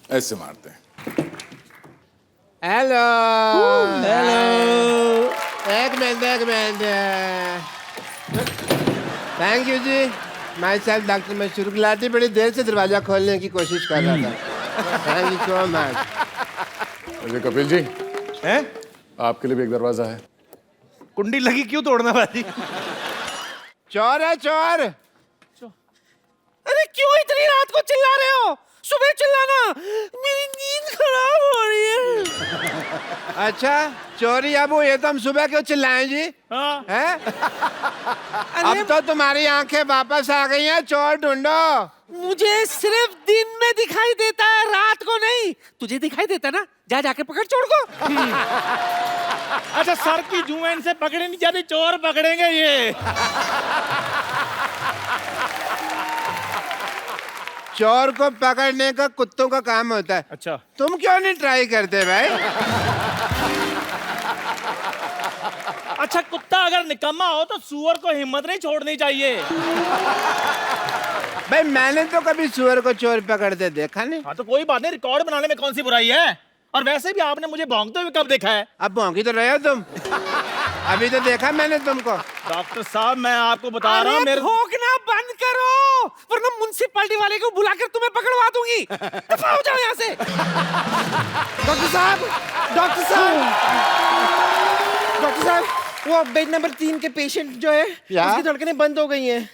ऐसे मारते हैं। Hello hello. एक मिनट थैंक यू जी। Myself doctor Mashoor Gulati बड़ी देर से दरवाजा खोलने की कोशिश कर रहा था। Thank you so much. Ajay Kapil ji, हैं? आपके लिए भी एक दरवाजा है। कुंडी लगी क्यों तोड़ना भाई? चोर है चोर। अरे क्यों इतनी रात को चिल्ला रहे हो? सुबह चिल्लाना, मेरी नींद खराब हो रही है। अच्छा चोरी अब हुई है तो हम सुबह क्यों चिल्लाएं जी? हाँ। हैं? अब तो तुम्हारी आंखें वापस आ गई हैं, चोर ढूंढो। मुझे सिर्फ दिन में दिखाई देता है, रात को नहीं। तुझे दिखाई देता ना? जा जाके पकड़ चोर को। अच्छा सर की जुएन से पकड़े नहीं जाते, चोर पकड़ेंगे ये। चोर को पकड़ने का कुत्तों का काम होता है। अच्छा तुम क्यों नहीं ट्राई करते भाई? अच्छा, कुत्ता अगर निकम्मा हो तो सूअर को हिम्मत नहीं छोड़नी चाहिए। भाई मैंने तो कभी सुअर को चोर पकड़ते देखा नहीं। हाँ तो कोई बात नहीं, रिकॉर्ड बनाने में कौन सी बुराई है। और वैसे भी आपने मुझे भौंकते हुए कब देखा है? अब भौंकी तो रहे हो तुम। अभी तो देखा मैंने तुमको। डॉक्टर साहब मैं आपको बता रहा हूँ, मेरे भौंकना बंद करो, वरना म्युनिसिपैलिटी वाले को बुलाकर तुम्हें पकड़वा दूंगी। दफा हो जाओ यहाँ से। डॉक्टर साहब, डॉक्टर साहब, डॉक्टर साहब, वो बेड नंबर 3 के पेशेंट जो है उसकी धड़कनें बंद हो गई हैं।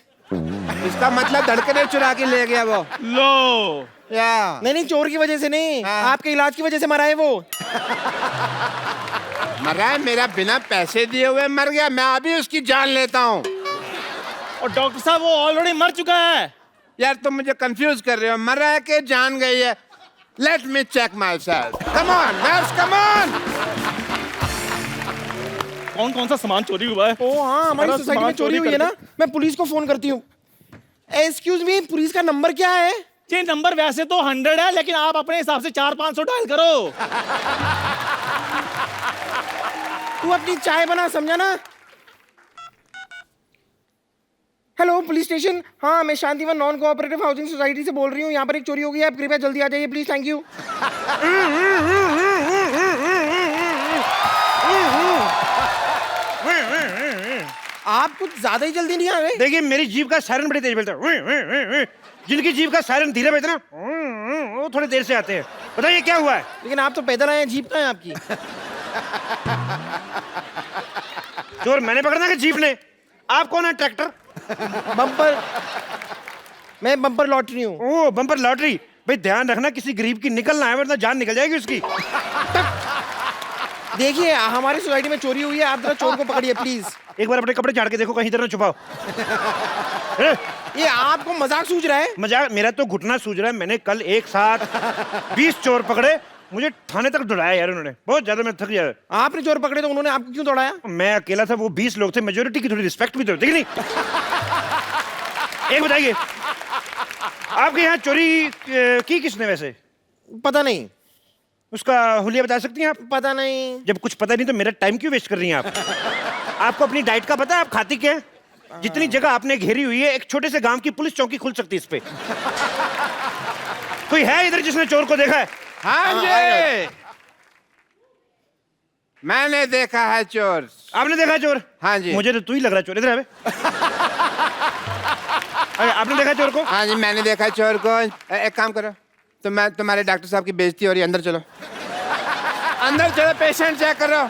इसका मतलब धड़कने चुरा के ले गया वो। लो या नहीं नहीं, चोर की वजह से नहीं, हाँ। आपके इलाज की वजह से मरा है वो। मरा है? मेरा बिना पैसे दिए हुए मर गया? मैं अभी उसकी जान लेता हूँ। और डॉक्टर साहब वो ऑलरेडी मर चुका है। यार तुम मुझे कंफ्यूज कर रहे हो, मरा है कि जान गई है? Let me check myself. Come on nurse, come on. कौन कौन सा सामान चोरी हुआ है? ओ हाँ, हमारी सारा सोसाइटी में सामान चोरी हुई है ना। मैं पुलिस को फोन करती हूँ। एक्सक्यूज मी, पुलिस का नंबर क्या है? जी नंबर वैसे तो 100 है, लेकिन आप अपने हिसाब से 400-500 डायल करो। तू अपनी चाय बना, समझा ना? Hello police station. हाँ, मैं Shantivan non cooperative housing society से बोल रही हूँ। यहाँ पर एक चोरी हो गई है, आप कृपया जल्दी आ जाइए प्लीज। Thank you. आप कुछ ज्यादा ही जल्दी नहीं आ गए? देखिए मेरी जीभ का सायरन बड़ी तेज बजता है। जिनकी जीभ का सायरन धीरे बजता है ना, वो थोड़ी देर से आते हैं। बताइए क्या हुआ है? लेकिन आप तो पैदल आए हैं, जीप कहाँ है आपकी? चोर मैंने पकड़ना कि जीप ने? आप कौन है? ट्रैक्टर? बम्पर। मैं बम्पर लॉटरी हूँ। ओ बम्पर लॉटरी। भाई ध्यान रखना, किसी गरीब की निकलना है वरना जान निकल जाएगी उसकी। देखिए हमारी सोसाइटी में चोरी हुई है, आप जरा चोर को पकड़िए प्लीज। एक बार अपने कपड़े झाड़ के देखो, कहीं इधर ना छुपाओ। ये आपको मजाक सूझ रहा है? मजाक? मेरा तो घुटना सूझ रहा है। मैंने कल एक साथ 20 चोर पकड़े, मुझे थाने तक दौड़ाया यार उन्होंने। बहुत ज्यादा मैं थक गया। आपने चोर पकड़े तो उन्होंने आपको क्यों दौड़ाया? मैं अकेला था, वो 20 लोग थे, मेजोरिटी की थोड़ी रिस्पेक्ट भी तो होती है कि नहीं? एक बताइए, आपके यहाँ चोरी की किसने वैसे? पता नहीं। उसका हुलिया बता सकती हैं आप? पता नहीं। जब कुछ पता नहीं तो मेरा टाइम क्यों वेस्ट कर रही हैं आप? आपको अपनी डाइट का पता है? आप खाती क्या है? जितनी जगह आपने घेरी हुई है, एक छोटे से गांव की पुलिस चौकी खुल सकती है इस पे। कोई है इधर जिसने चोर को देखा है? हाँ जी, मैंने देखा है चोर। आपने देखा चोर? हाँ जी। मुझे तो तू ही लग रहा है चोर। इधर आवे। अरे आपने देखा चोर को? हाँ जी मैंने देखा चोर को। एक काम करो, तुम्हारे डॉक्टर साहब की बेइज्जती हो रही है, अंदर चलो। अंदर चलो, पेशेंट चेक करो।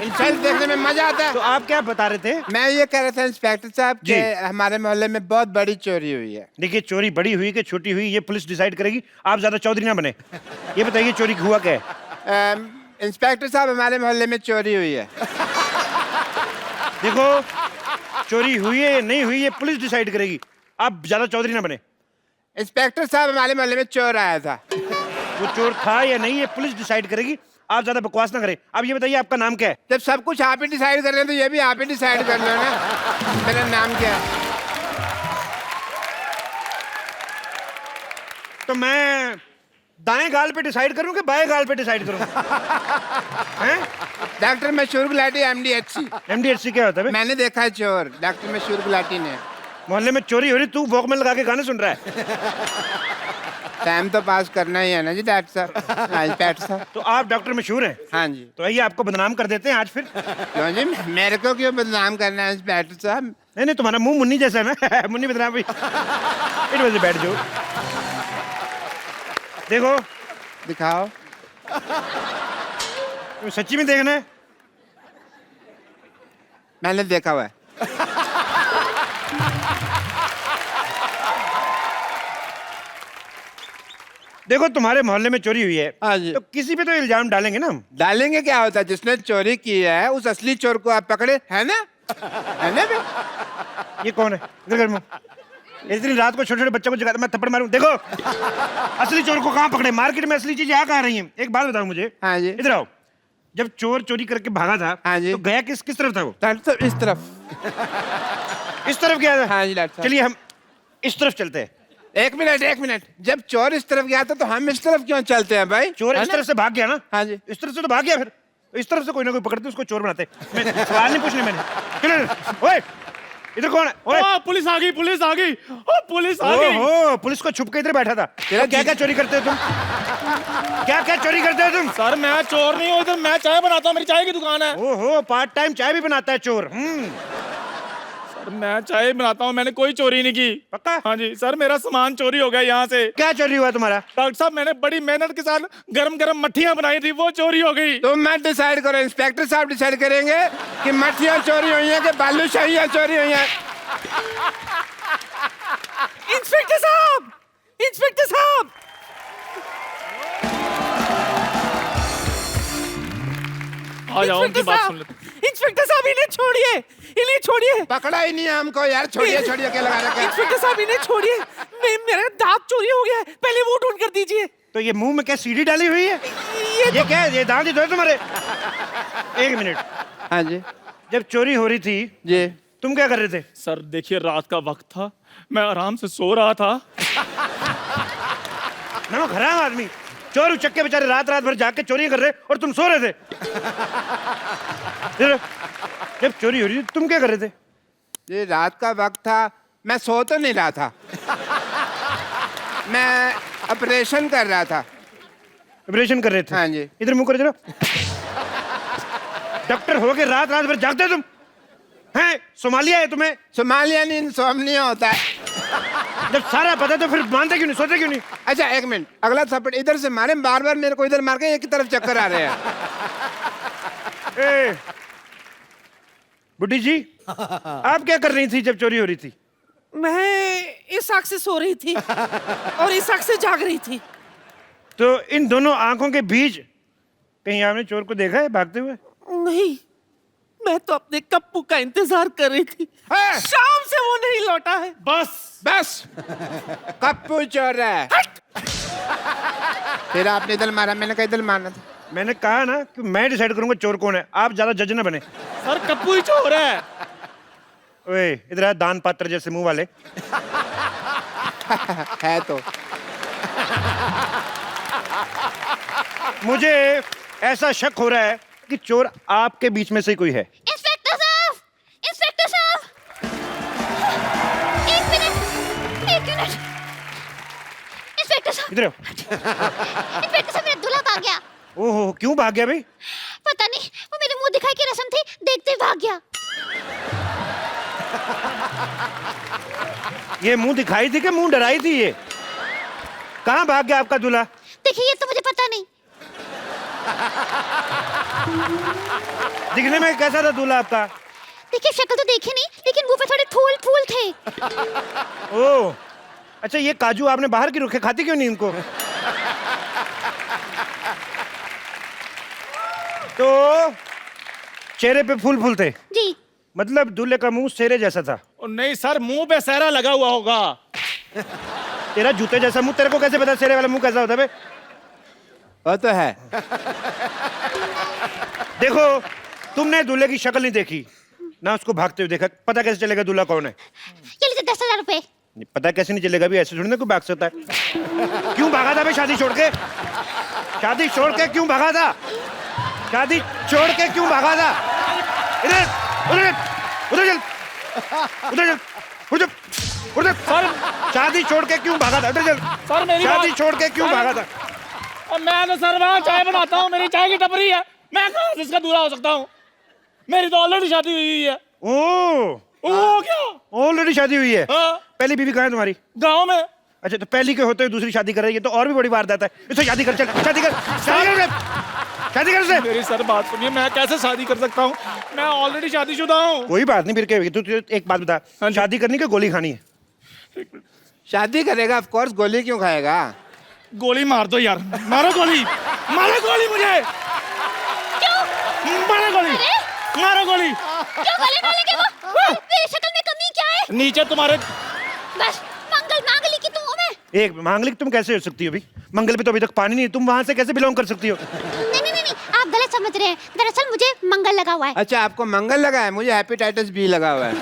इंसान देखने में मजा आता है। तो आप क्या बता रहे थे? मैं ये कह रहा था इंस्पेक्टर साहब जी। कि हमारे मोहल्ले में बहुत बड़ी चोरी हुई है। देखिए चोरी बड़ी हुई कि छोटी हुई ये पुलिस डिसाइड करेगी। आप ज्यादा चौधरी ना बने। ये बताइए चोरी हुआ क्या है? इंस्पेक्टर साहब हमारे मोहल्ले में चोरी हुई है। देखो चोरी हुई है या नहीं हुई ये पुलिस डिसाइड करेगी। आप ज्यादा चौधरी ना बने। इंस्पेक्टर साहब हमारे मोहल्ले में चोर आया था। वो चोर था या नहीं ये पुलिस डिसाइड करेगी। आप ज्यादा बकवास ना करें। आप ये बताइए आपका नाम क्या है? जब सब कुछ आप ही डिसाइड कर रहे हैं तो ये भी आप ही डिसाइड कर लो ना। मेरा नाम क्या है? तो मैं दाएं गाल पे डिसाइड करूं कि बाएं गाल पे डिसाइड करूं? हैं? Doctor Mashoor Gulati MDHC। MDHC क्या होता है बे? मैंने देखा है चोर, डॉक्टर मशहूर गुलाटी ने। मोहल्ले में चोरी हो रही, तू वॉकमैन लगा के गाने सुन रहा है? टाइम तो पास करना ही है ना जी डॉक्टर साहब। हाँ जी डॉक्टर साहब। तो आप डॉक्टर मशहूर हैं। हाँ जी। तो आइए आपको बदनाम कर देते हैं आज फिर। क्यों जी, मेरे को क्यों बदनाम करना है डॉक्टर साहब? नहीं तुम्हारा मुंह मुन्नी जैसा है ना। मुन्नी बदनाम भी इन वजह से बैठ जाओ। देखो दिखाओ। तुम सच्ची में देखना है। मैंने देखा हुआ है। देखो तुम्हारे मोहल्ले में चोरी हुई है। हाँ जी। तो किसी पे तो इल्जाम डालेंगे ना हम। डालेंगे क्या होता है, जिसने चोरी की है उस असली चोर को आप पकड़े है ना? है ना बे? ये कौन है? इधर कर मुंह। इतनी रात को छोटे छोटे बच्चों को जगाता मैं थप्पड़ मारूं। देखो असली चोर को कहाँ पकड़े? मार्केट में असली चीज यहाँ कहाँ रही है? एक बात बताओ मुझे। हाँ जी। इधर आओ। जब चोर चोरी करके भागा था हाँ जी। तो गया किस किस तरफ था वो? डॉक्टर साहब इस तरफ। इस तरफ गया था। हाँ जी डॉक्टर साहब। चलिए हम इस तरफ चलते हैं। एक मिनट। जब चोर इस तरफ गया था तो हम इस तरफ क्यों चलते हैं भाई? चोर है इस ना? तरफ से भाग गया ना। हाँ जी। इस तरफ से तो भाग गया फिर। तो इस तरफ से कोई ना कोई पकड़ते उसको चोर बनाते। मैं सवाल नहीं पूछने मैंने। चलो ओए इधर कौन है? ओए ओ, पुलिस आ गई, पुलिस आ गई, ओ पुलिस आ गई। ओहो पुलिस को छुप के इधर बैठा था। तेरा क्या क्या चोरी करते हो तुम? क्या क्या चोरी करते हो तुम? सर मैं चोर नहीं हूँ, इधर मैं चाय बनाता हूँ, मेरी चाय की दुकान है। ओहो पार्ट टाइम चाय भी बनाता है चोर। सर मैं चाय बनाता हूँ, मैंने कोई चोरी नहीं की। पक्का? हाँ जी सर, मेरा सामान चोरी हो गया यहाँ से। क्या चोरी हुआ तुम्हारा? डॉक्टर साहब मैंने बड़ी मेहनत के साथ गरम गरम मट्ठियाँ बनाई थी, वो चोरी हो गई। तुम मत डिसाइड करो, इंस्पेक्टर साहब डिसाइड करेंगे कि मट्ठियाँ चोरी हुई हैं कि बालूशाहियाँ चोरी हुई हैं। इंस्पेक्टर साहब, इंस्पेक्टर साहब, आ जाओ उनकी बात सुन लेते। इंस्पेक्टर साहब इन्हें छोड़िए, इन्हें छोड़िए। पकड़ा ही नहीं है हमको यार, छोड़िए क्या लगा रखा है? इंस्पेक्टर साहब इन्हें छोड़िए, मेरा दांत चोरी हो गया है, पहले वो ढूंढ कर दीजिए। तो ये मुंह में क्या सीढ़ी डाली हुई है? ये क्या है? ये दांत ही तो है तुम्हारे। एक मिनट। हाँ जी। जब चोरी हो रही थी जी तुम क्या कर रहे थे? सर देखिए रात का वक्त था, मैं आराम से सो रहा था। नमक हराम आदमी। चोर उचक्के बेचारे रात रात भर जाग के चोरी कर रहे और तुम सो रहे थे। जब चोरी हो रही थी तुम क्या कर रहे थे? ये रात का वक्त था, मैं सो तो नहीं रहा था, मैं ऑपरेशन कर रहा था। ऑपरेशन कर रहे थे? हाँ जी। इधर मुंह करो जरा। डॉक्टर हो के रात रात भर जागते तुम हैं? सोमालिया है तुम्हें? सोमालिया नहीं, इंसोम्निया होता है। जब सारा पता तो फिर मानते क्यों नहीं, सोते क्यों नहीं? अच्छा एक मिनट, अगला थप्पड़ इधर से मारे, बार बार मेरे को इधर मार के एक ही तरफ चक्कर आ रहे हैं। ए, बुड्ढी जी आप क्या कर रही थी जब चोरी हो रही थी? मैं इस आंख से सो रही थी और इस आंख से जाग रही थी। तो इन दोनों आंखों के बीच कहीं आपने चोर को देखा है भागते हुए? नहीं, मैं तो अपने कप्पू का इंतजार कर रही थी। है? शाम से वो नहीं लौटा है। बस कप्पू चोर है। फिर आपने इधर मारा, मैंने कहा इधर मारना था। मैंने कहा ना कि मैं डिसाइड करूंगा चोर कौन है, आप ज्यादा जज ना बने। सर कप्पू ही चोर है। ओए इधर आ, दान पात्र जैसे मुंह वाले। है तो। मुझे ऐसा शक हो रहा है कि चोर आपके बीच में से ही कोई है। इंस्पेक्टर साहब, इंस्पेक्टर साहब, एक मिनट, इंस्पेक्टर साहब, इधर आओ। इंस्पेक्टर साहब मेरा दूल्हा भाग गया। ओहो क्यों भाग गया भाई? पता नहीं, वो मेरे मुंह दिखाई की रस्म थी, देखते ही भाग गया। ये मुंह दिखाई थी कि मुंह डराई थी? ये कहाँ भाग गया आपका दूल्हा? देखिए ये तो मुझे पता नहीं। दिखने में कैसा था दूल्हा आपका? देखिए शक्ल तो देखी नहीं, लेकिन मुंह पे थोड़े फूल फूल थे। ओह अच्छा, ये काजू आपने बाहर की रखे, खाती क्यों नहीं इनको? तो चेहरे पे फूल फूल थे? जी। मतलब दूल्हे का मुंह शेरे जैसा था? और नहीं सर, मुंह पे सहरा लगा हुआ होगा। तेरा जूते जैसा मुंह, तेरे को कैसे पता शेरे वाला मुंह कैसा होता है? वो तो है। देखो तुमने दूल्हे की शक्ल नहीं देखी ना, उसको भागते हुए देखा, पता कैसे चलेगा दूल्हा कौन है? ये लीजिए 10,000 रुपए। पता कैसे नहीं चलेगा भी, ऐसे थोड़ी ना कोई भाग सकता है। क्यों भागा था भाई शादी छोड़ के? शादी छोड़ के क्यों भागा था? शादी छोड़ के क्यों भागा था? इधर उधर उधर चल, उधर चल, उधर चल। उठ जा। शादी छोड़ के क्यों भागा था? उठ चल। सर मेरी शादी बात- छोड़ के क्यों सर- भागा था? अब मैं तो सर वहाँ चाय बनाता हूँ, मेरी चाय की टपरी है, मैं कहाँ से इसका दूल्हा हो सकता हूँ? मेरी तो ऑलरेडी शादी हुई है। ओ क्या? ऑलरेडी शादी हुई है? हाँ, पहली बीवी कहाँ है तुम्हारी? गाँव में। अच्छा, तो पहली के होते हुए दूसरी शादी कर रही है, तो और भी बड़ी वारदात है। इससे शादी कर, चल शादी कर, शादी कर, शादी कर से। मेरी सर बात सुनिए, मैं कैसे शादी कर सकता हूँ? मैं ऑलरेडी शादीशुदा हूँ। कोई बात नहीं, फिर क्या? तू एक बात बता, हाँ जी। शादी करनी कि गोली खानी है? शादी करेगा ऑफ कोर्स, गोली क्यों खाएगा? गोली मार दो यार, मारो गोली, मारो गोली मुझे, मारो गोली, मारो गोली। क्यों गले मारेंगे वो? मेरी शक्ल में कमी क्या है? नीचे तुम्हारे बस मंगल मांगली की तुम हो मैं। एक मांगलिक तुम कैसे हो सकती हो? अभी मंगल पे तो अभी तक पानी नहीं, तुम वहां से कैसे बिलोंग कर सकती हो? नहीं, आप गलत समझ रहे हैं। दरअसल मुझे मंगल लगा हुआ है। अच्छा, आपको मंगल लगा है, मुझे हेपेटाइटिस बी लगा हुआ है।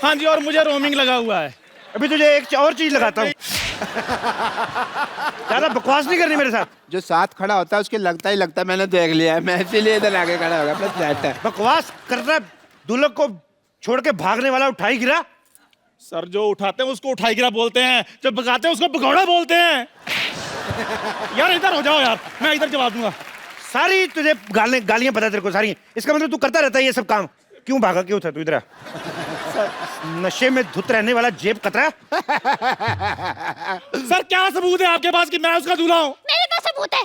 हाँ जी, और मुझे रोमिंग लगा हुआ है। अभी तुझे एक और चीज लगाता हूँ। ज्यादा बकवास नहीं करनी मेरे साथ। जो साथ खड़ा होता है उसके लगता ही लगता है, मैंने देख लिया है, मैं इसीलिए इधर आगे खड़ा होगा। अपना फ्लैट है। बकवास कर रहा है। दुल्हन को छोड़ के भागने वाला उठाई गिरा। सर जो उठाते हैं उसको उठाई गिरा बोलते हैं, जो भगाते हैं उसको भगौड़ा बोलते हैं। यार इधर हो जाओ यार, मैं इधर जवाब दूंगा। सारी तुझे गालियां पता है तेरे को सारी। इसका मतलब तू करता रहता है ये सब काम। क्यों भागा, क्यों था तू इधर? नशे में धुत रहने वाला जेब कतरा। सर क्या सबूत है आपके पास कि मैं उसका दूल्हा हूँ? मेरे पास सबूत है।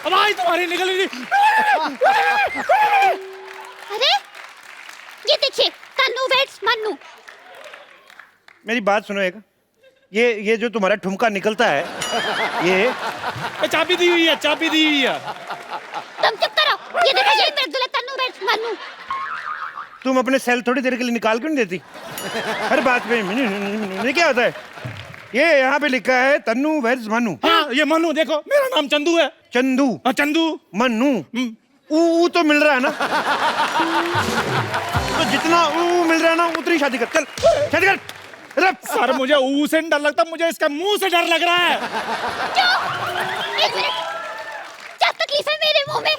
आवाज तुम्हारी निकल रही। अरे ये देखिए, तन्नू वेट्स मन्नू। मेरी बात सुनो एक, ये जो तुम्हारा ठुमका निकलता है, ये चाबी दी हुई है, चाबी दी हुई है। तुम चुप करो। ये देखो, ये मेरे दूल्हा तन्नू वेट्स मन्नू। तुम अपने सेल थोड़ी देर के लिए निकाल क्यों नहीं देती? हर बात में क्या होता है? ये यहाँ पे लिखा है तन्नू वेट्स मन्नू। हाँ ये मन्नू, देखो मेरा नाम चंदू है। चंदू, हाँ चंदू। मन्नू, ऊ तो मिल रहा है ना? तो जितना ऊ मिल रहा है ना, उतनी शादी कर। चल शादी कर। सर मुझे ऊ से डर लगता, मुझे इसका मुंह से डर लग रहा है। क्यों? एक मिनट, क्या तकलीफ है मेरे मुंह में?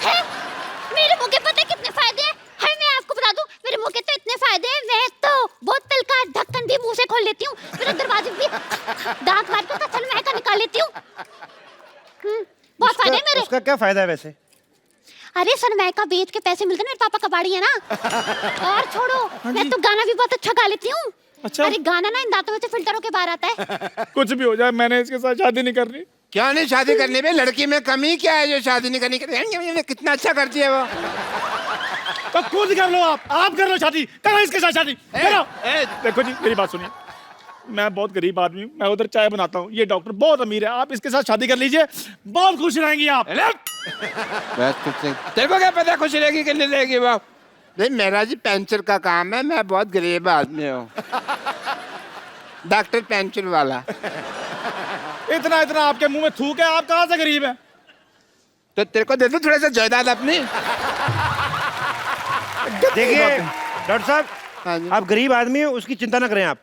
है? मेरे मुंह के पता है कितने फायदे हैं? मैं आपको बता दूं, मेरे मुंह के तो इतने फायदे हैं, मैं तो बोतल का ढक्कन भी मुंह से खोल लेती हूँ, मेरे दरवाजे भी दांत मार के कचल महका निकाल लेती हूँ। बहुत फायदे हैं मेरे। उसका क्या फायदा है वैसे? अरे सनमाइका बेच के पैसे मिलते हैं, मेरे पापा कबाड़ी है ना। और छोड़ो, मैं तो गाना भी बहुत अच्छा गा लेती हूँ। अच्छा? अरे गाना ना इन दांतों में से फिल्टर होके बाहर आता है। कुछ भी हो जाए, मैंने इसके साथ शादी नहीं करनी। क्या नहीं शादी करने में? लड़की में कमी क्या है जो शादी नहीं करनी? कितना अच्छा करती है वो। तो खुद कर लो, आप कर लो शादी, करो इसके साथ शादी करो। देखो जी मेरी बात सुनिए, मैं बहुत गरीब आदमी हूँ, मैं उधर चाय बनाता हूँ, ये डॉक्टर बहुत अमीर है, आप इसके साथ शादी कर लीजिए, बहुत खुश रहेंगी आप। तेरे को क्या पता खुश रहेगी कि नहीं रहेगी वो? नहीं, मेरा जी पेंचर का काम है, मैं बहुत गरीब आदमी हूँ। डॉक्टर पेंचर वाला। इतना इतना आपके मुंह में थूक है, आप कहाँ से गरीब हैं? तो तेरे को दे दो थोड़ा सा जायदाद अपनी। देखिए डॉक्टर साहब, हाँ जी। आप गरीब आदमी हैं, उसकी चिंता ना करें आप।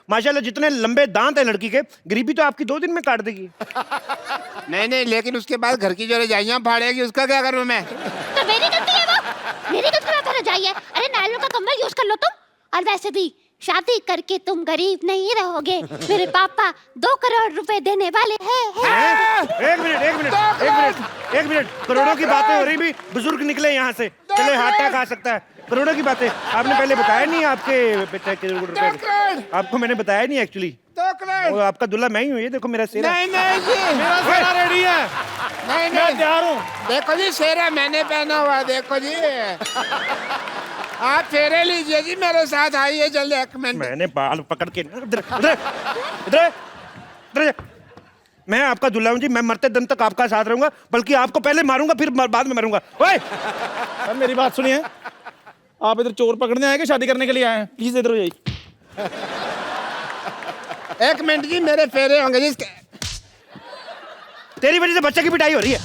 माशाल्लाह जितने लंबे दांत हैं लड़की के, गरीबी तो आपकी 2 दिन में काट देगी। नहीं, लेकिन उसके बाद घर की जो रजाइयाँ फाड़ेगी उसका क्या करूँ मैं? तो मेरी गलती है वो, मेरी गलती पे रजाई है। अरे नायलॉन का कंबल यूज कर लो तुम। और वैसे भी शादी करके तुम गरीब नहीं रहोगे, मेरे पापा 2 करोड़ रुपए देने वाले हैं। एक मिनट, करोड़ों की बातें हो रही भी, बुजुर्ग निकले यहाँ से, चले हाटा खा सकता है। करोड़ों की बातें आपने पहले बताया नहीं, आपके बेटा के रुपए आपको मैंने बताया नहीं एक्चुअली। 2 करोड़। वो आपका दूल्हा मैं ही हूँ, ये देखो मेरा सेरा। नहीं जी, मेरा सारा रेडी है, नहीं मैं तैयार हूँ। देखो जी, सेरा मैंने पहना हुआ, देखो जी। आप फेरे लीजिए जी, मेरे साथ आइए जल्दी। 1 मिनट। मैंने बाल पकड़ के इधर मैं आपका दूल्हा हूँ जी, मैं मरते दम तक आपका साथ रहूंगा, बल्कि आपको पहले मारूंगा फिर बाद में मरूंगा। ओए सर मेरी बात सुनिए, आप इधर चोर पकड़ने आए कि शादी करने के लिए आए हैं? प्लीज इधर हो जाइए। 1 मिनट जी, मेरे फेरे होंगे जी। तेरी वजह से बच्चे की पिटाई हो रही है।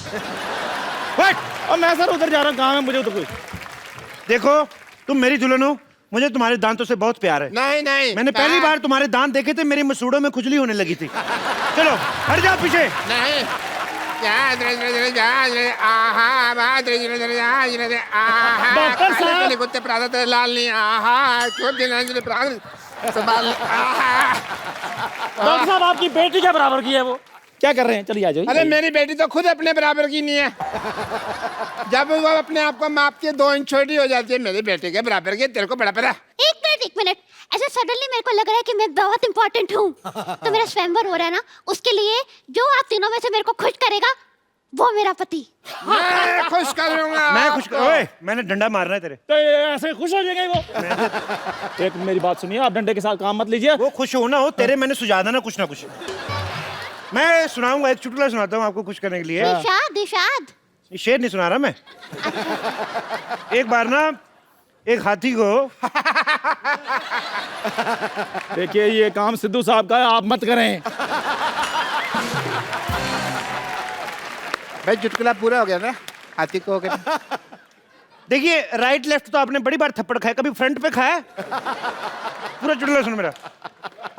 Wait! और मैं सर उधर जा रहा हूँ, काम है मुझे उधर कोई। देखो तुम मेरी दुल्हन हो, मुझे तुम्हारे दांतों से बहुत प्यार है। नहीं, मैंने पहली बार तुम्हारे दांत देखे थे, मेरी मसूड़ों में खुजली होने लगी थी। चलो हट जाओ पीछे। नहीं, डॉक्टर साहब। कुत्ते प्रादा तेरे लाल नहीं आहा क्यों दिन प्राण संभाल आहा। डॉक्टर साहब आपकी बेटी के बराबर की है वो, क्या कर रहे हैं? चलिए आ जाइए। अरे मेरी बेटी तो खुद अपने बराबर की नहीं है। जब वो अपने आप को मापती है 2 इंच छोटी हो जाती है, मेरी बेटी के बराबर की। तेरे को बड़ा पता? एक मिनट ऐसे सडनली मेरे को लग रहा है कि मैं बहुत इंपॉर्टेंट हूँ। तो मेरा स्वयंवर हो रहा है ना, उसके लिए जो आप तीनों में से मेरे को खुश करेगा वो मेरा पति। मैं खुश कर लूंगा। मैं खुश कर, ओए मैंने डंडा मारना है तेरे। तो ऐसे खुश हो जाएगा वो। एक मेरी बात सुनिए, आप डंडे के साथ काम मत लीजिए। वो खुश हो ना हो, तेरे मैंने सुझा देना कुछ ना कुछ। मैं सुनाऊंगा, एक चुटकुला सुनाता हूँ आपको खुश करने के लिए। दिशाद ये शेर नहीं सुना रहा मैं। एक बार ना एक हाथी को देखिए ये काम सिद्धू साहब का है, आप मत करें। भाई चुटकुला पूरा हो गया ना, हाथी को हो गया। देखिए राइट लेफ्ट तो आपने बड़ी बार थप्पड़ खाया, कभी फ्रंट पे खाया? पूरा चुटकुला सुनो मेरा।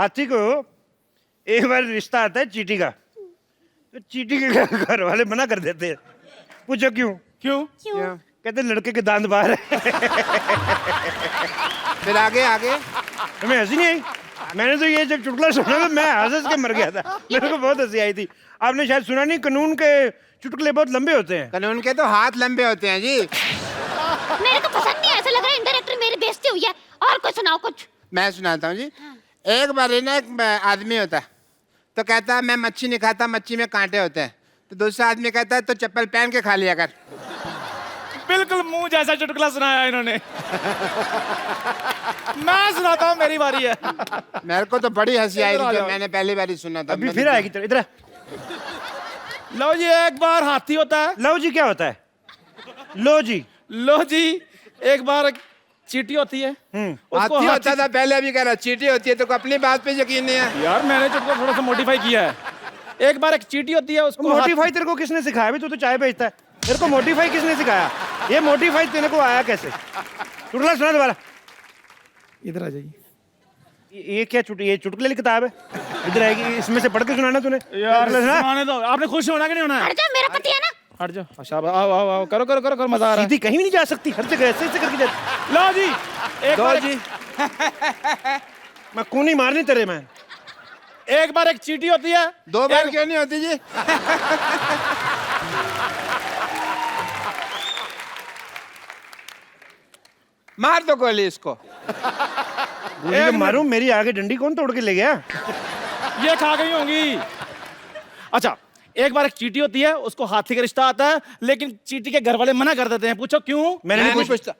हाथी को एक बार रिश्ता आता है चींटी का, तो चींटी के घर वाले मना कर देते हैं। पूछो क्यों? क्यों? कहते लड़के के दांत बाहर है। फिर आगे आगे तुम्हें हंसी नहीं आई? मैंने तो ये जब चुटकुला सुना तो मैं हंस के मर गया था। मेरे को बहुत हंसी आई थी। आपने शायद सुना नहीं, कानून के चुटकुले बहुत लंबे होते हैं। कानून के तो हाथ लंबे होते हैं जी। मेरे को पसंद नहीं, ऐसा लग रहा है इंडायरेक्टली मेरी बेइज्जती हुई है। और कुछ सुनाओ कुछ। मैं सुनाता हूँ जी। एक बार ना एक आदमी होता है, तो कहता है मैं मच्छी नहीं खाता, मच्छी में कांटे होते हैं। तो दूसरा आदमी कहता है तो चप्पल पहन के खा लिया कर। बिल्कुल मुंह जैसा चुटकुला सुनाया इन्होंने। मैं सुनाता हूँ, मेरी बारी है। मेरे को तो बड़ी हंसी आई थी जब मैंने पहली बार सुना था। अभी फिर आएगी इधर। लो जी, एक बार हाथी होता है। लो जी क्या होता है? लो जी। लो जी, एक बार चींटी होती है। हाथी होता था पहले, अभी कह रहा चींटी होती है। तो अपनी बात पे यकीन नहीं है यार, मैंने चुटकुला थोड़ा सा मॉडिफाई किया है। एक बार एक चींटी होती है, उसको मोडिफाई तेरे को किसने सिखाया? अभी तू तो चाय बेचता है, तेरे को मोडिफाई किसने सिखाया? ये मोडिफाई तेरे को आया कैसे? चुटकुला सुना दोबारा। इधर आ जाइए। ये क्या ये चुटकुले की किताब है? इधर आएगी, इसमें से पढ़ के सुनाना तूने। यार चुटकुला सुना। सुनाने दो। आपने खुश होना कि नहीं होना? हट जा, मेरा पति है ना। हट जाओ। अच्छा आओ आओ आओ, करो करो करो करो, मजा आ रहा है। सीधी कहीं भी नहीं जा सकती, हर जगह ऐसे ऐसे करके जाती। लो जी, एक बार जी। मैं कूनी मारनी तेरे में। एक बार एक चींटी होती है। 2 बार क्यों नहीं होती जी? मार दो गोली इसको। गोली तो मारूं, मेरी आगे डंडी कौन तोड़ के ले गया? ये खा गई होंगी। अच्छा, एक बार एक चींटी होती है, उसको हाथी का रिश्ता आता है, लेकिन चींटी के घर वाले मना कर देते हैं। पूछो क्यों? मैंने नहीं पूछता।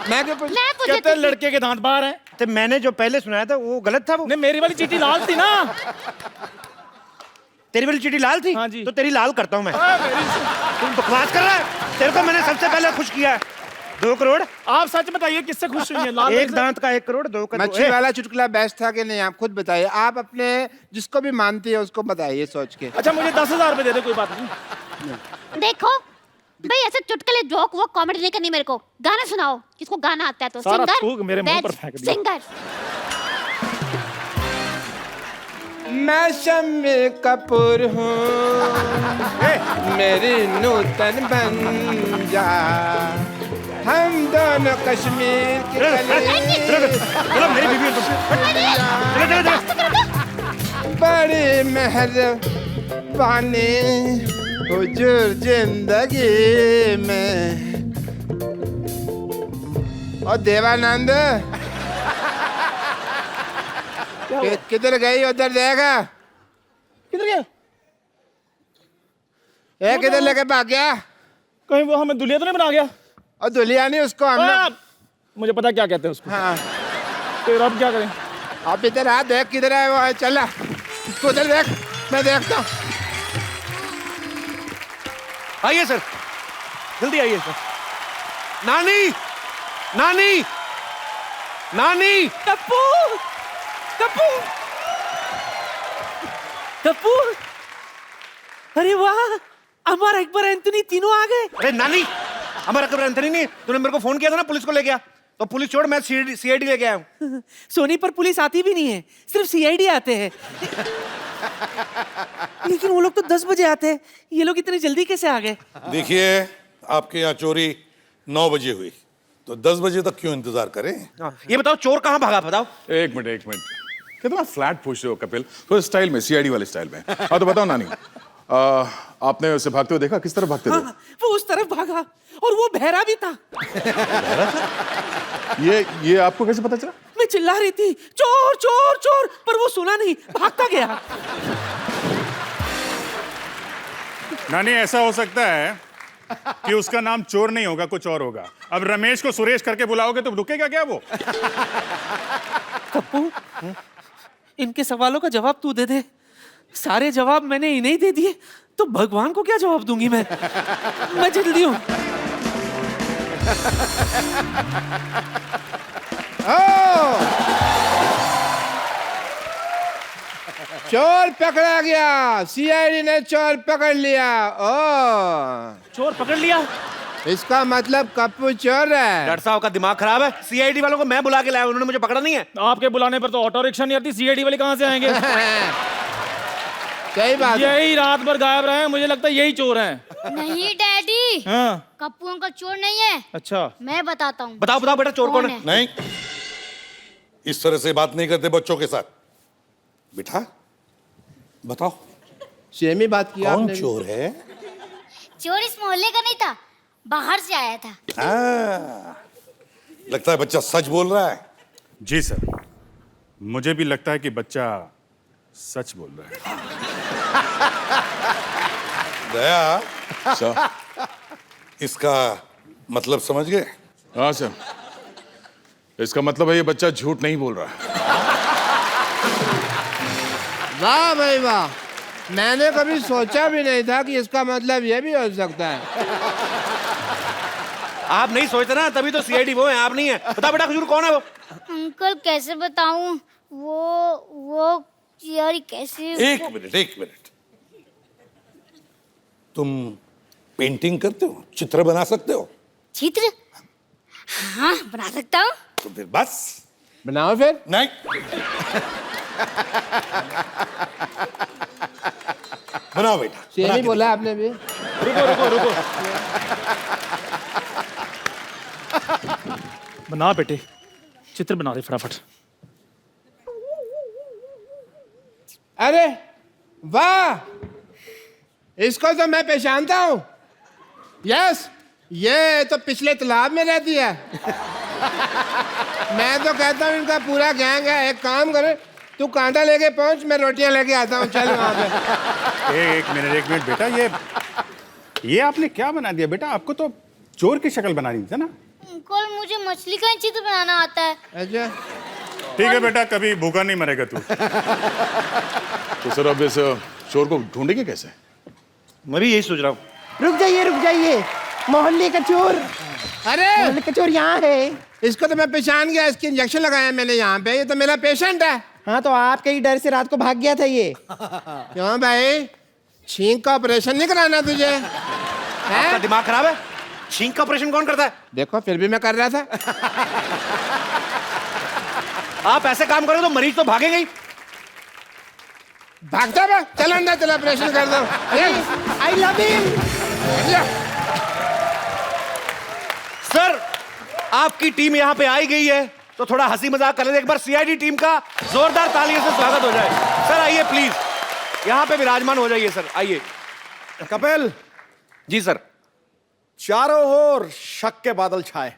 मैं क्यों पूछता? मैं पूछती कहते हैं लड़के के दांत बाहर हैं। तो मैंने जो पहले सुनाया था वो गलत था। वो नहीं, मेरी वाली चींटी लाल थी ना। तेरी वाली चीटी लाल थी? हाँ जी। तो तेरी लाल करता हूं मैं। तुम बकवास कर रहा है। तेरे को मैंने सबसे पहले खुश किया है। 2 करोड़। आप सच बताइए, किससे खुश हुई है? लाल एक दांत का 1 करोड़, 2 का मच्छी वाला चुटकुला बेस्ट था कि नहीं? आप खुद बताइए। आप अपने जिसको भी मानती है उसको बताइए सोच के। अच्छा, मुझे 10,000 रुपए दे दे, कोई बात नहीं। देखो भाई, ऐसे चुटकुले जोक वो कॉमेडी नहीं करनी मेरे को। गाना सुनाओ, किसको गाना आता है तो। सारा सिंगर थूक मेरे मुंह पर फेंक दिया। सिंगर। मैं शम्मी कपूर हूँ, मेरी नूतन बन जा। हम दोनों कश्मीर की चलो मेरी बीवी है तुम। बड़ी मेहरबानी हुजूर जिंदगी में। और देवानंद किधर गई? उधर देगा। किधर गया? ये किधर लेके भाग गया? कहीं वो हमें दुलिया तो नहीं बना गया? और दुलिया नहीं उसको हमने। मुझे पता क्या कहते हैं उसको। हाँ, फिर अब क्या करें? आप इधर आ, देख किधर है वो। चला तू उधर देख, मैं देखता हूँ। आइए सर, जल्दी आइए सर। नानी, नानी, नानी। टप्पू, टप्पू, टप्पू। अरे वाह, अमर अकबर एंथनी तीनों आ गए। अरे नानी, हमारा अकबर एंथनी नहीं। तूने मेरे को फोन किया था ना, पुलिस को ले गया। तो पुलिस छोड़, मैं सीआईडी लेके आया हूँ। सोनी पर पुलिस आती भी नहीं है, सिर्फ सीआईडी आते हैं। लेकिन वो लोग तो 10 बजे आते हैं, ये लोग इतनी जल्दी कैसे आ गए? देखिए, आपके यहाँ चोरी 9 बजे हुई, तो 10 बजे तक क्यों इंतजार करें? ये बताओ चोर कहाँ भागा, बताओ। एक मिनट कितना फ्लैट पूछ रहे हो कपिल, तो स्टाइल में, सीआईडी वाले स्टाइल में। हाँ तो बताओ नानी, आपने उसे भागते हुए देखा? किस तरफ भागते थे? हाँ, वो उस तरफ भागा और वो बहरा भी था। ये आपको कैसे पता चला? मैं चिल्ला रही थी चोर चोर चोर, पर वो सुना नहीं, भागता गया। नानी, ऐसा हो सकता है कि उसका नाम चोर नहीं होगा, कुछ और होगा। अब रमेश को सुरेश करके बुलाओगे तो रुकेगा क्या वो? कप्पू, इनके सवालों का जवाब तू दे दे। सारे जवाब मैंने इन्हें दे दिए, तो भगवान को क्या जवाब दूंगी मैं? मैं जल्दी हूँ। चोर पकड़ा गया, सीआईडी ने चोर पकड़ लिया। ओ, चोर पकड़ लिया? इसका मतलब कप्पू चोर है। डॉक्टर साहब का दिमाग खराब है। सीआईडी वालों को मैं बुला के लाया, उन्होंने मुझे पकड़ा नहीं है। आपके बुलाने पर तो ऑटो रिक्शा नहीं आती, सीआईडी वाले कहाँ से आएंगे? सही बात है। यही रात भर गायब रहे हैं, मुझे लगता है यही चोर हैं। नहीं डैडी, हाँ, कप्पू अंकल चोर नहीं है। अच्छा, मैं बताता हूँ। बताओ बताओ बेटा, चोर कौन है? नहीं, इस तरह से बात नहीं करते बच्चों के साथ। बेटा बताओ, सेम ही बात किया कौन आपने भी। चोर है? चोर इस मोहल्ले का नहीं था, बाहर से आया था। लगता है बच्चा सच बोल रहा है। जी सर, मुझे भी लगता है कि बच्चा सच बोल रहा है। दया, सर। इसका मतलब समझ गए? हाँ सर, इसका मतलब है ये बच्चा झूठ नहीं बोल रहा है। वाह भाई वाह, मैंने कभी सोचा भी नहीं था कि इसका मतलब ये भी हो सकता है। आप नहीं सोचते ना, तभी तो सीआईडी वो है, आप नहीं है। बता बेटा, खजूर कौन है वो? अंकल कैसे बताऊं? वो यार कैसे? एक मिनट, तुम पेंटिंग करते हो, चित्र बना सकते हो? चित्र? हाँ, बना सकता हूँ। तो फिर बस बनाओ फिर। नहीं, बनाओ बेटा। सेम ही बोला आपने भी। रुको। बना बेटे, चित्र बना दे फटाफट। अरे वाह, इसको तो मैं पहचानता हूँ। यस, ये तो पिछले तालाब में रहती है। मैं तो कहता हूँ इनका पूरा गैंग है। एक काम करे, तू कांटा लेके पहुंच, मैं रोटियां लेके आता हूँ। चल वहां पे। एक मिनट बेटा, ये आपने क्या बना दिया बेटा? आपको तो चोर की शक्ल बनानी थी ना। अंकल, मुझे मछली का चित्र बनाना आता है। अच्छा, ठीक है बेटा, कभी भूखा नहीं मरेगा तू। तो सर अब इस चोर को ढूंढेंगे कैसे? मैं भी यही सोच रहा हूँ। रुक जाइए, मोहल्ले का चोर, अरे मोहल्ले का चोर यहाँ है। इसको तो मैं पहचान गया, इसकी इंजेक्शन लगाया मैंने यहाँ पे। ये तो मेरा पेशेंट है। हाँ, तो आपके ही डर से रात को भाग गया था ये। क्यों भाई, छींक का ऑपरेशन नहीं कराना तुझे? आपका दिमाग खराब है? छींक का ऑपरेशन कौन करता है? देखो, फिर भी मैं कर रहा था। आप ऐसे काम करोगे तो मरीज तो भागेगा ही। भागता है, चल अंदर, चल ऑपरेशन कर दो। I love him. सर, आपकी टीम यहाँ पे आई गई है, तो थोड़ा हंसी मजाक कर लेते। एक बार सीआईडी टीम का जोरदार तालियों से स्वागत हो जाए। सर आइए प्लीज, यहाँ पे विराजमान हो जाइए। सर आइए। कपिल जी सर। चारों ओर शक के बादल छाए।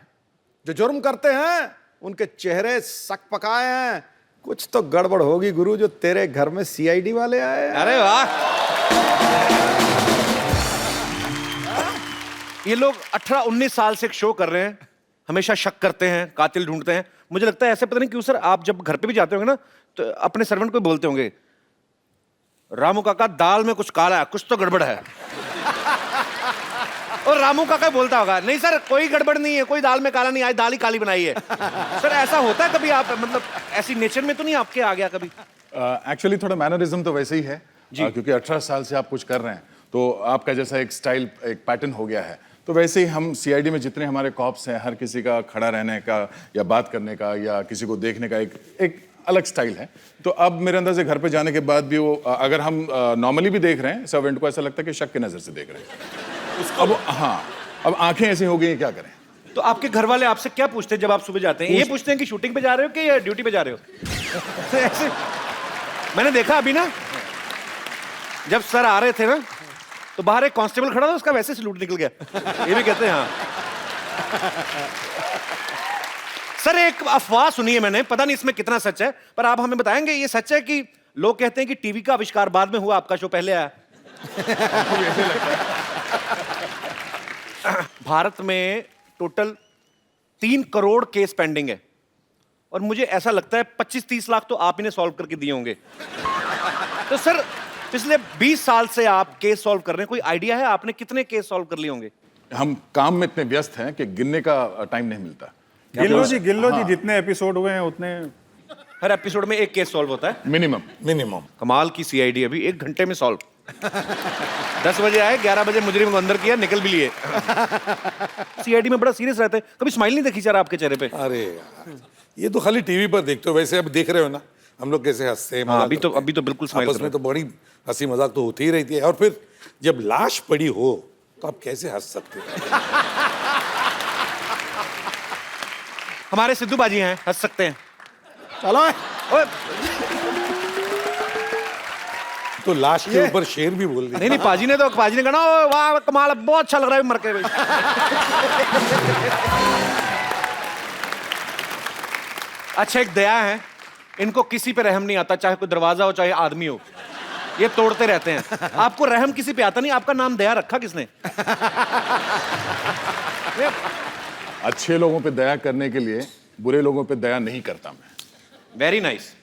जो जुर्म करते हैं उनके चेहरे सक पकाए हैं। कुछ तो गड़बड़ होगी गुरु, जो तेरे घर में सीआईडी वाले आए हैं। अरे वाह, ये लोग 18-19 साल से एक शो कर रहे हैं, हमेशा शक करते हैं, कातिल ढूंढते हैं। मुझे लगता है ऐसे, पता नहीं क्यों सर, आप जब घर पे भी जाते होंगे ना, तो अपने सर्वेंट को बोलते होंगे, रामू काका दाल में कुछ काला है, कुछ तो गड़बड़ है। और रामू काका बोलता होगा, नहीं सर कोई गड़बड़ नहीं है, कोई दाल में काला नहीं, आज दाल ही काली बनाई है। सर ऐसा होता है कभी? आप मतलब ऐसी नेचर में तो नहीं आपके आ गया कभी? एक्चुअली थोड़ा मैनरिज्म तो वैसे ही है, क्योंकि 18 साल से आप कुछ कर रहे हैं, तो आपका जैसा एक स्टाइल, एक पैटर्न हो गया है, तो वैसे ही हम सीआईडी में जितने हमारे कॉप्स हैं, हर किसी का खड़ा रहने का या बात करने का या किसी को देखने का एक अलग स्टाइल है। तो अब मेरे अंदर से घर पे जाने के बाद भी वो अगर हम नॉर्मली भी देख रहे हैं सर्वेंट को, ऐसा लगता है कि शक की नज़र से देख रहे हैं। अब हाँ, अब आंखें ऐसी हो गई हैं, क्या करें। तो आपके घर वाले आपसे क्या पूछते हैं जब आप सुबह जाते हैं? ये पूछते हैं कि शूटिंग पे जा रहे हो कि या ड्यूटी पे जा रहे हो? ऐसे मैंने देखा अभी ना, जब सर आ रहे थे ना, तो बाहर एक कांस्टेबल खड़ा था, उसका वैसे सलूट निकल गया। ये भी कहते हैं हाँ। सर एक अफवाह सुनी है मैंने, पता नहीं इसमें कितना सच है, पर आप हमें बताएंगे ये सच है कि लोग कहते हैं कि टीवी का आविष्कार बाद में हुआ, आपका शो पहले आया? भारत में टोटल 3 करोड़ केस पेंडिंग है और मुझे ऐसा लगता है 25-30 लाख तो आप ही ने सॉल्व करके दिए होंगे। तो सर पिछले 20 साल से आप केस सॉल्व कर रहे हैं, कोई आइडिया है आपने कितने केस सॉल्व कर लिए होंगे? हम काम में इतने व्यस्त हैं कि गिनने का टाइम नहीं मिलता। गिल्लो जी जितने एपिसोड हुए हैं उतने, हर एपिसोड में एक केस सॉल्व होता है मिनिमम। कमाल की सीआईडी, अभी 1 घंटे में सॉल्व। 10 बजे आए, 11 बजे मुजरिम को अंदर किया, निकल भी लिए। सीआईडी में बड़ा सीरियस रहते हैं, कभी स्माइल नहीं देखी सर आपके चेहरे पे? अरे यार, ये तो खाली टीवी पर देखते हो, वैसे अब देख रहे हो ना हम लोग कैसे हंसते हैं। हाँ, अभी तो बिल्कुल स्माइल आपस में तो बड़ी हंसी मजाक तो होती ही रहती है, और फिर जब लाश पड़ी हो तो आप कैसे हंस सकते हो? हमारे सिद्धू बाजी हैं, हंस सकते हैं। चलो ओए, तो लाश के ऊपर शेर भी बोल दिया। नहीं पाजी ने कहा ना, "ओ, वाह कमाल, बहुत अच्छा लग रहा है मर के।" अच्छा एक दया है, इनको किसी पे रहम नहीं आता, चाहे कोई दरवाजा हो चाहे आदमी हो, ये तोड़ते रहते हैं। आपको रहम किसी पे आता नहीं, आपका नाम दया रखा किसने? अच्छे लोगों पे दया करने के लिए बुरे लोगों पे दया नहीं करता मैं। Very nice.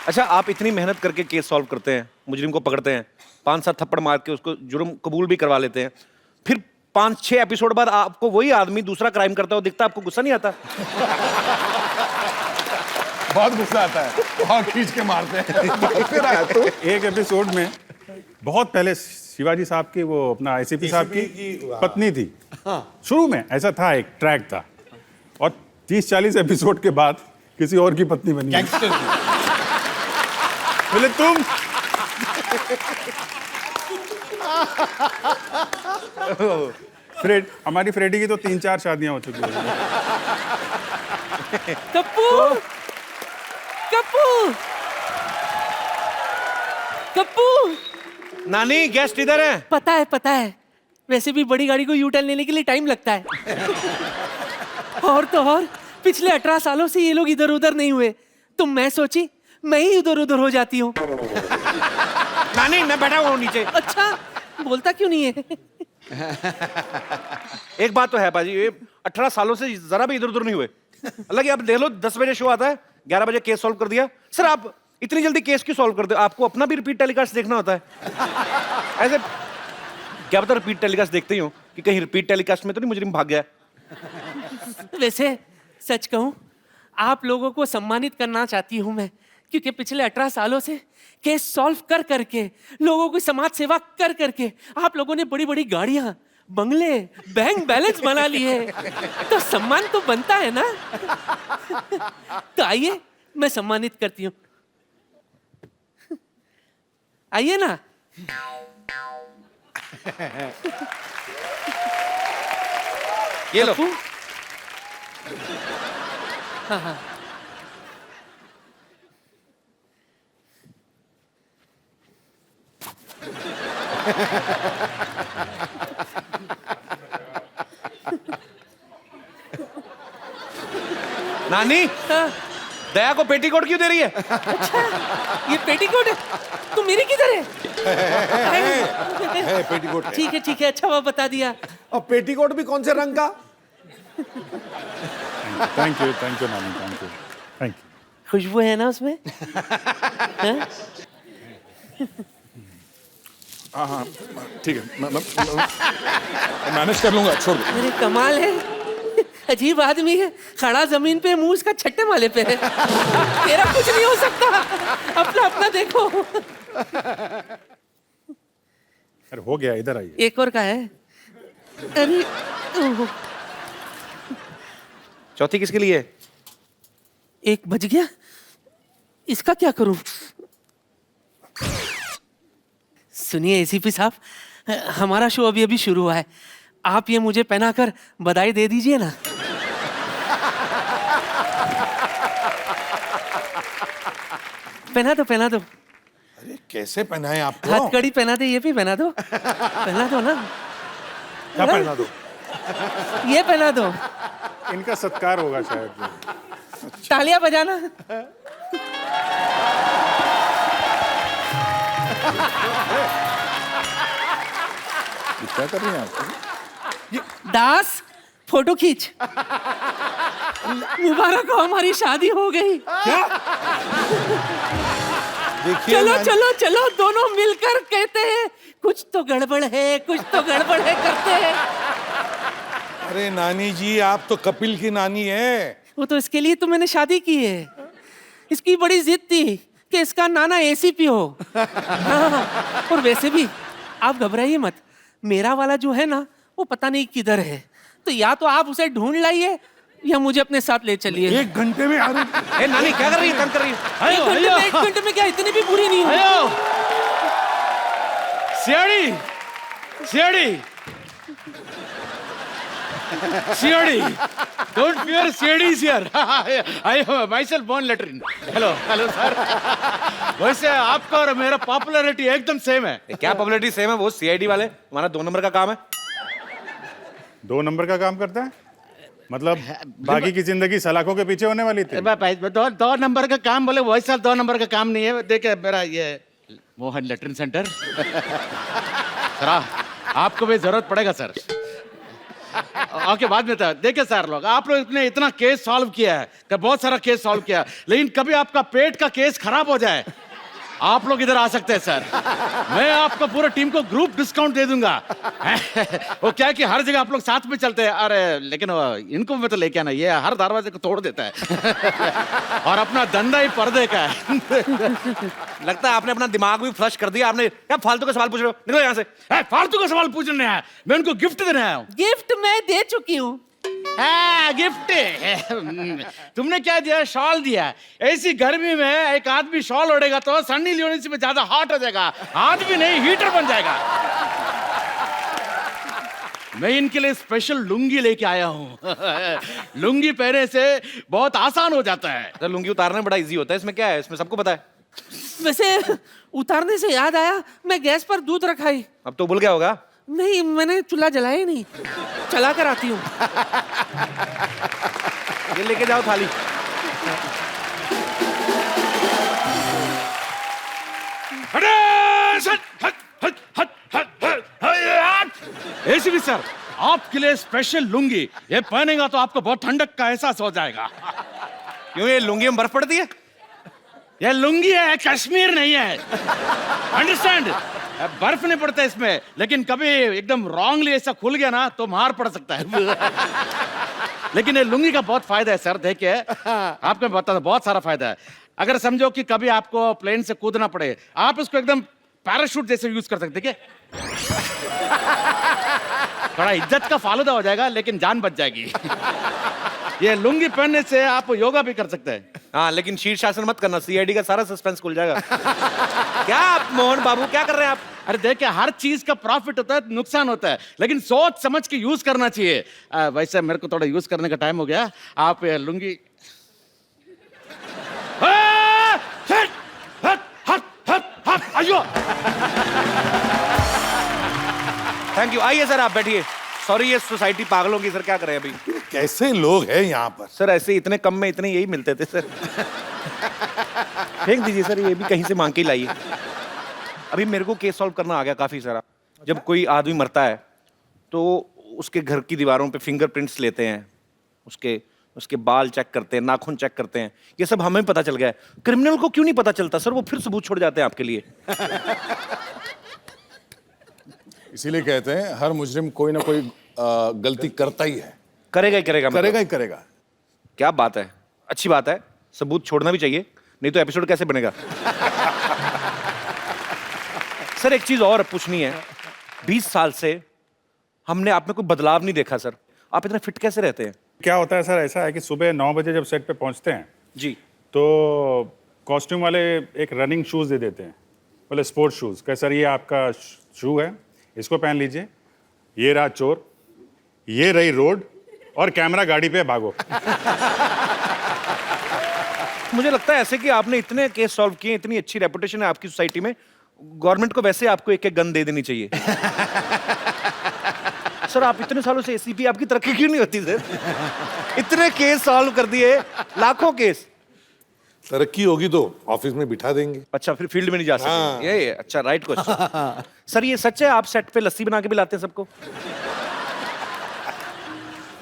अच्छा आप इतनी मेहनत करके केस सॉल्व करते हैं, मुजरिम को पकड़ते हैं, 5-7 थप्पड़ मार के उसको जुर्म कबूल भी करवा लेते हैं, फिर 5-6 एपिसोड बाद आपको वही आदमी दूसरा क्राइम करता हो दिखता, आपको गुस्सा नहीं आता? बहुत गुस्सा आता है, बहुत खींच के मारते हैं। फिर आया तो एक एपिसोड में बहुत पहले शिवाजी साहब की, वो अपना आईसीपी साहब की पत्नी थी। शुरू में ऐसा था, एक ट्रैक था, और 30-40 एपिसोड के बाद किसी और की पत्नी बनी। बोले तुम हमारी फ्रेडी की तो 3-4 शादियां हो चुकी हैं। कप्पू कप्पू कप्पू, नानी गेस्ट इधर है। पता है, वैसे भी बड़ी गाड़ी को यू टर्न लेने के लिए टाइम लगता है। और तो और पिछले 18 सालों से ये लोग इधर उधर नहीं हुए, तो मैं सोची मैं ही इधर उधर हो जाती हूँ। नानी मैं बैठा हुआ हूँ नीचे। अच्छा, बोलता क्यों नहीं है? एक बात तो है पाजी, ये 18 सालों से जरा भी इधर उधर नहीं हुए। हालांकि आप देख लो, 10 बजे शो आता है, 11 बजे केस सॉल्व कर दिया। सर आप इतनी जल्दी केस क्यों सॉल्व करते हो? आपको अपना भी रिपीट टेलीकास्ट देखना होता है? ऐसे क्या पता रिपीट टेलीकास्ट देखते ही हो कि कहीं रिपीट टेलीकास्ट में तो नहीं मुजरिम भाग गया? वैसे सच कहूं, आप लोगों को सम्मानित करना चाहती हूं मैं, क्योंकि पिछले 18 सालों से केस सॉल्व कर करके, लोगों की समाज सेवा कर करके आप लोगों ने बड़ी बड़ी गाड़ियां, बंगले, बैंक बैलेंस बना लिए, तो सम्मान तो बनता है ना। तो आइए मैं सम्मानित करती हूँ, आइए ना। ये लो। हाँ। नानी दया को पेटीकोट क्यों दे रही है? अच्छा, ये पेटीकोट है, तो मेरी किधर है? पेटीकोट। ठीक है, अच्छा वो बता दिया। और पेटीकोट भी कौन से रंग का? थैंक यू नानी, थैंक यू। खुशबू है ना उसमें? हाँ ठीक है, मैं मैनेज कर लूंगा, छोड़ दो। अरे कमाल है, अजीब आदमी है, खड़ा जमीन पे, मुंह उसका छट्टे माले पे है। तेरा कुछ नहीं हो सकता, अपना अपना देखो। अरे हो गया, इधर आइए। एक और का है। अरे ओह, चौथी किसके लिए? एक बज गया, इसका क्या करूं? सुनिए एसीपी साहब, हमारा शो अभी अभी शुरू हुआ है, आप ये मुझे पहनाकर बधाई दे दीजिए ना। पहना दो, पहना दो। अरे कैसे पहनाए आपको? हथकड़ी पहना दे, ये भी पहना दो, पहना दो ना। क्या पहना दो? ये पहना दो। इनका सत्कार होगा शायद। तालियां बजाना। क्या कर रही हैं आप? दास, फोटो खींच। मुबारक हो, हमारी शादी हो गई। देखिए चलो नानी- चलो चलो, दोनों मिलकर कहते हैं कुछ तो गड़बड़ है, कुछ तो गड़बड़ है करते हैं। अरे नानी जी, आप तो कपिल की नानी है। वो तो इसके लिए तो मैंने शादी की है। इसकी बड़ी जिद थी कि इसका नाना एसीपी हो। हाँ, और वैसे भी आप घबराइए मत, मेरा वाला जो है ना वो पता नहीं किधर है, तो या तो आप उसे ढूंढ लाइए या मुझे अपने साथ ले चलिए। 1 घंटे में? अरे ए नानी क्या कर रही है? तंग कर रही है? एक घंटे में क्या, इतनी भी बुरी नहीं है। Siyadi, Siyadi, Siyadi, don't fear, Siyadi is here. I have myself born latrine. Hello, hello sir. वैसे आपका और मेरा पॉपुलैरिटी एकदम सेम है। क्या पॉपुलैरिटी सेम है? वो सीआईडी वाले, हमारा 2 नंबर का काम है। 2 नंबर का काम करता है मतलब बाकी की जिंदगी सलाखों के पीछे होने वाली थी। दो नंबर का काम बोले, वैसा 2 नंबर का काम नहीं है। देखे मेरा ये मोहन लेटरिन सेंटर। सर आपको भी जरूरत पड़ेगा सर। ओके, बाद में था। देखिए सर, लोग आप लोग ने इतना केस सॉल्व किया है, बहुत सारा केस सॉल्व किया, लेकिन कभी आपका पेट का केस खराब हो जाए, आप लोग इधर आ सकते हैं सर। मैं आपको पूरे टीम को ग्रुप डिस्काउंट दे दूंगा। वो क्या है कि हर जगह आप लोग साथ में चलते हैं। अरे लेकिन इनको मैं तो लेके आना, ये हर दरवाजे को तोड़ देता है। और अपना धंधा ही पर्दे का है। लगता है आपने अपना दिमाग भी फ्लश कर दिया। आपने क्या फालतू का सवाल पूछ रहे हो? निकलो यहाँ से। फालतू का सवाल पूछने आया, मैं उनको गिफ्ट देने आया हूँ। गिफ्ट मैं दे चुकी हूँ। हाँ, गिफ्ट। तुमने क्या दिया? शॉल दिया। ऐसी गर्मी में एक आदमी शॉल ओढ़ेगा तो सन्नी लियोनी से ज्यादा हॉट हो जाएगा, आदमी नहीं हीटर बन जाएगा। मैं इनके लिए स्पेशल लुंगी लेके आया हूँ। लुंगी पहने से बहुत आसान हो जाता है। सर लुंगी उतारना बड़ा इजी होता है, इसमें क्या है? इसमें सबको पता है। वैसे उतारने से याद आया, मैं गैस पर दूध रखाई। अब तो भूल गया होगा। नहीं, मैंने चूल्हा जलाया ही नहीं, चला कर आती हूँ। ये लेके जाओ थाली। एसीपी सर, आपके लिए स्पेशल लुंगी। ये पहनेगा तो आपको बहुत ठंडक का एहसास हो जाएगा। क्यों, ये लुंगी में बर्फ पड़ती है? ये लुंगी है, कश्मीर नहीं है। अंडरस्टैंड? बर्फ नहीं पड़ता इसमें, लेकिन कभी एकदम रॉन्गली ऐसा खुल गया ना तो मार पड़ सकता है। लेकिन ये लुंगी का बहुत फायदा है सर। देखिए आपको मैं बताता हूं, बहुत सारा फायदा है। अगर समझो कि कभी आपको प्लेन से कूदना पड़े, आप इसको एकदम पैराशूट जैसे यूज कर सकते। देखिए थोड़ा इज्जत का फालूदा हो जाएगा, लेकिन जान बच जाएगी। ये लुंगी पहनने से आप योगा भी कर सकते हैं। हाँ, लेकिन शीर्षासन मत करना, सीआईडी का सारा सस्पेंस खुल जाएगा। क्या आप मोहन बाबू क्या कर रहे हैं आप? अरे देखिए, हर चीज का प्रॉफिट होता है, नुकसान होता है, लेकिन सोच समझ के यूज करना चाहिए। वैसे मेरे को थोड़ा यूज करने का टाइम हो गया। आप ये लुंगी अयो। Thank you. आइए सर, आप बैठिए। सॉरी, ये सोसाइटी पागलों की। सर क्या करें अभी? कैसे लोग हैं यहाँ पर? सर ऐसे इतने कम में इतने यही मिलते थे सर। फेंक दीजिए सर, ये भी कहीं से मांग के लाइए। अभी मेरे को केस सॉल्व करना आ गया काफी सारा। जब कोई आदमी मरता है तो उसके घर की दीवारों पे फिंगरप्रिंट्स लेते हैं, उसके बाल चेक करते हैं, नाखून चेक करते हैं। ये सब हमें पता चल गया है। क्रिमिनल को क्यों नहीं पता चलता सर? वो फिर सबूत छोड़ जाते हैं आपके लिए। इसीलिए कहते हैं हर मुजरिम कोई ना कोई गलती करता ही है। करेगा ही करेगा। करेगा ही करेगा। क्या बात है, अच्छी बात है। सबूत छोड़ना भी चाहिए, नहीं तो एपिसोड कैसे बनेगा। सर एक चीज और पूछनी है 20 साल से हमने आप में कोई बदलाव नहीं देखा सर। आप इतने फिट कैसे रहते हैं? क्या होता है सर, ऐसा है कि सुबह 9 बजे जब सेट पे पहुंचते हैं जी। तो कॉस्ट्यूम वाले एक रनिंग शूज़ दे देते हैं, बोले स्पोर्ट्स शूज़। कह सर ये आपका शू है, इसको पहन लीजिए, ये रहा चोर, ये रही रोड, और कैमरा गाड़ी पे भागो। मुझे लगता है ऐसे कि आपने इतने केस सॉल्व किए, इतनी अच्छी रेपुटेशन है आपकी सोसाइटी में, गवर्नमेंट को वैसे आपको एक एक गन दे देनी चाहिए। सर आप इतने सालों से एसीपी, आपकी तरक्की क्यों नहीं होती सर? इतने केस सॉल्व कर दिए, लाखों केस। तरक्की होगी तो ऑफिस में बिठा देंगे। अच्छा, फिर फील्ड में नहीं जा सकते। हाँ। ये अच्छा, राइट क्वेश्चन। सर ये सच है आप सेट पे लस्सी बना के पिलाते हैं सबको?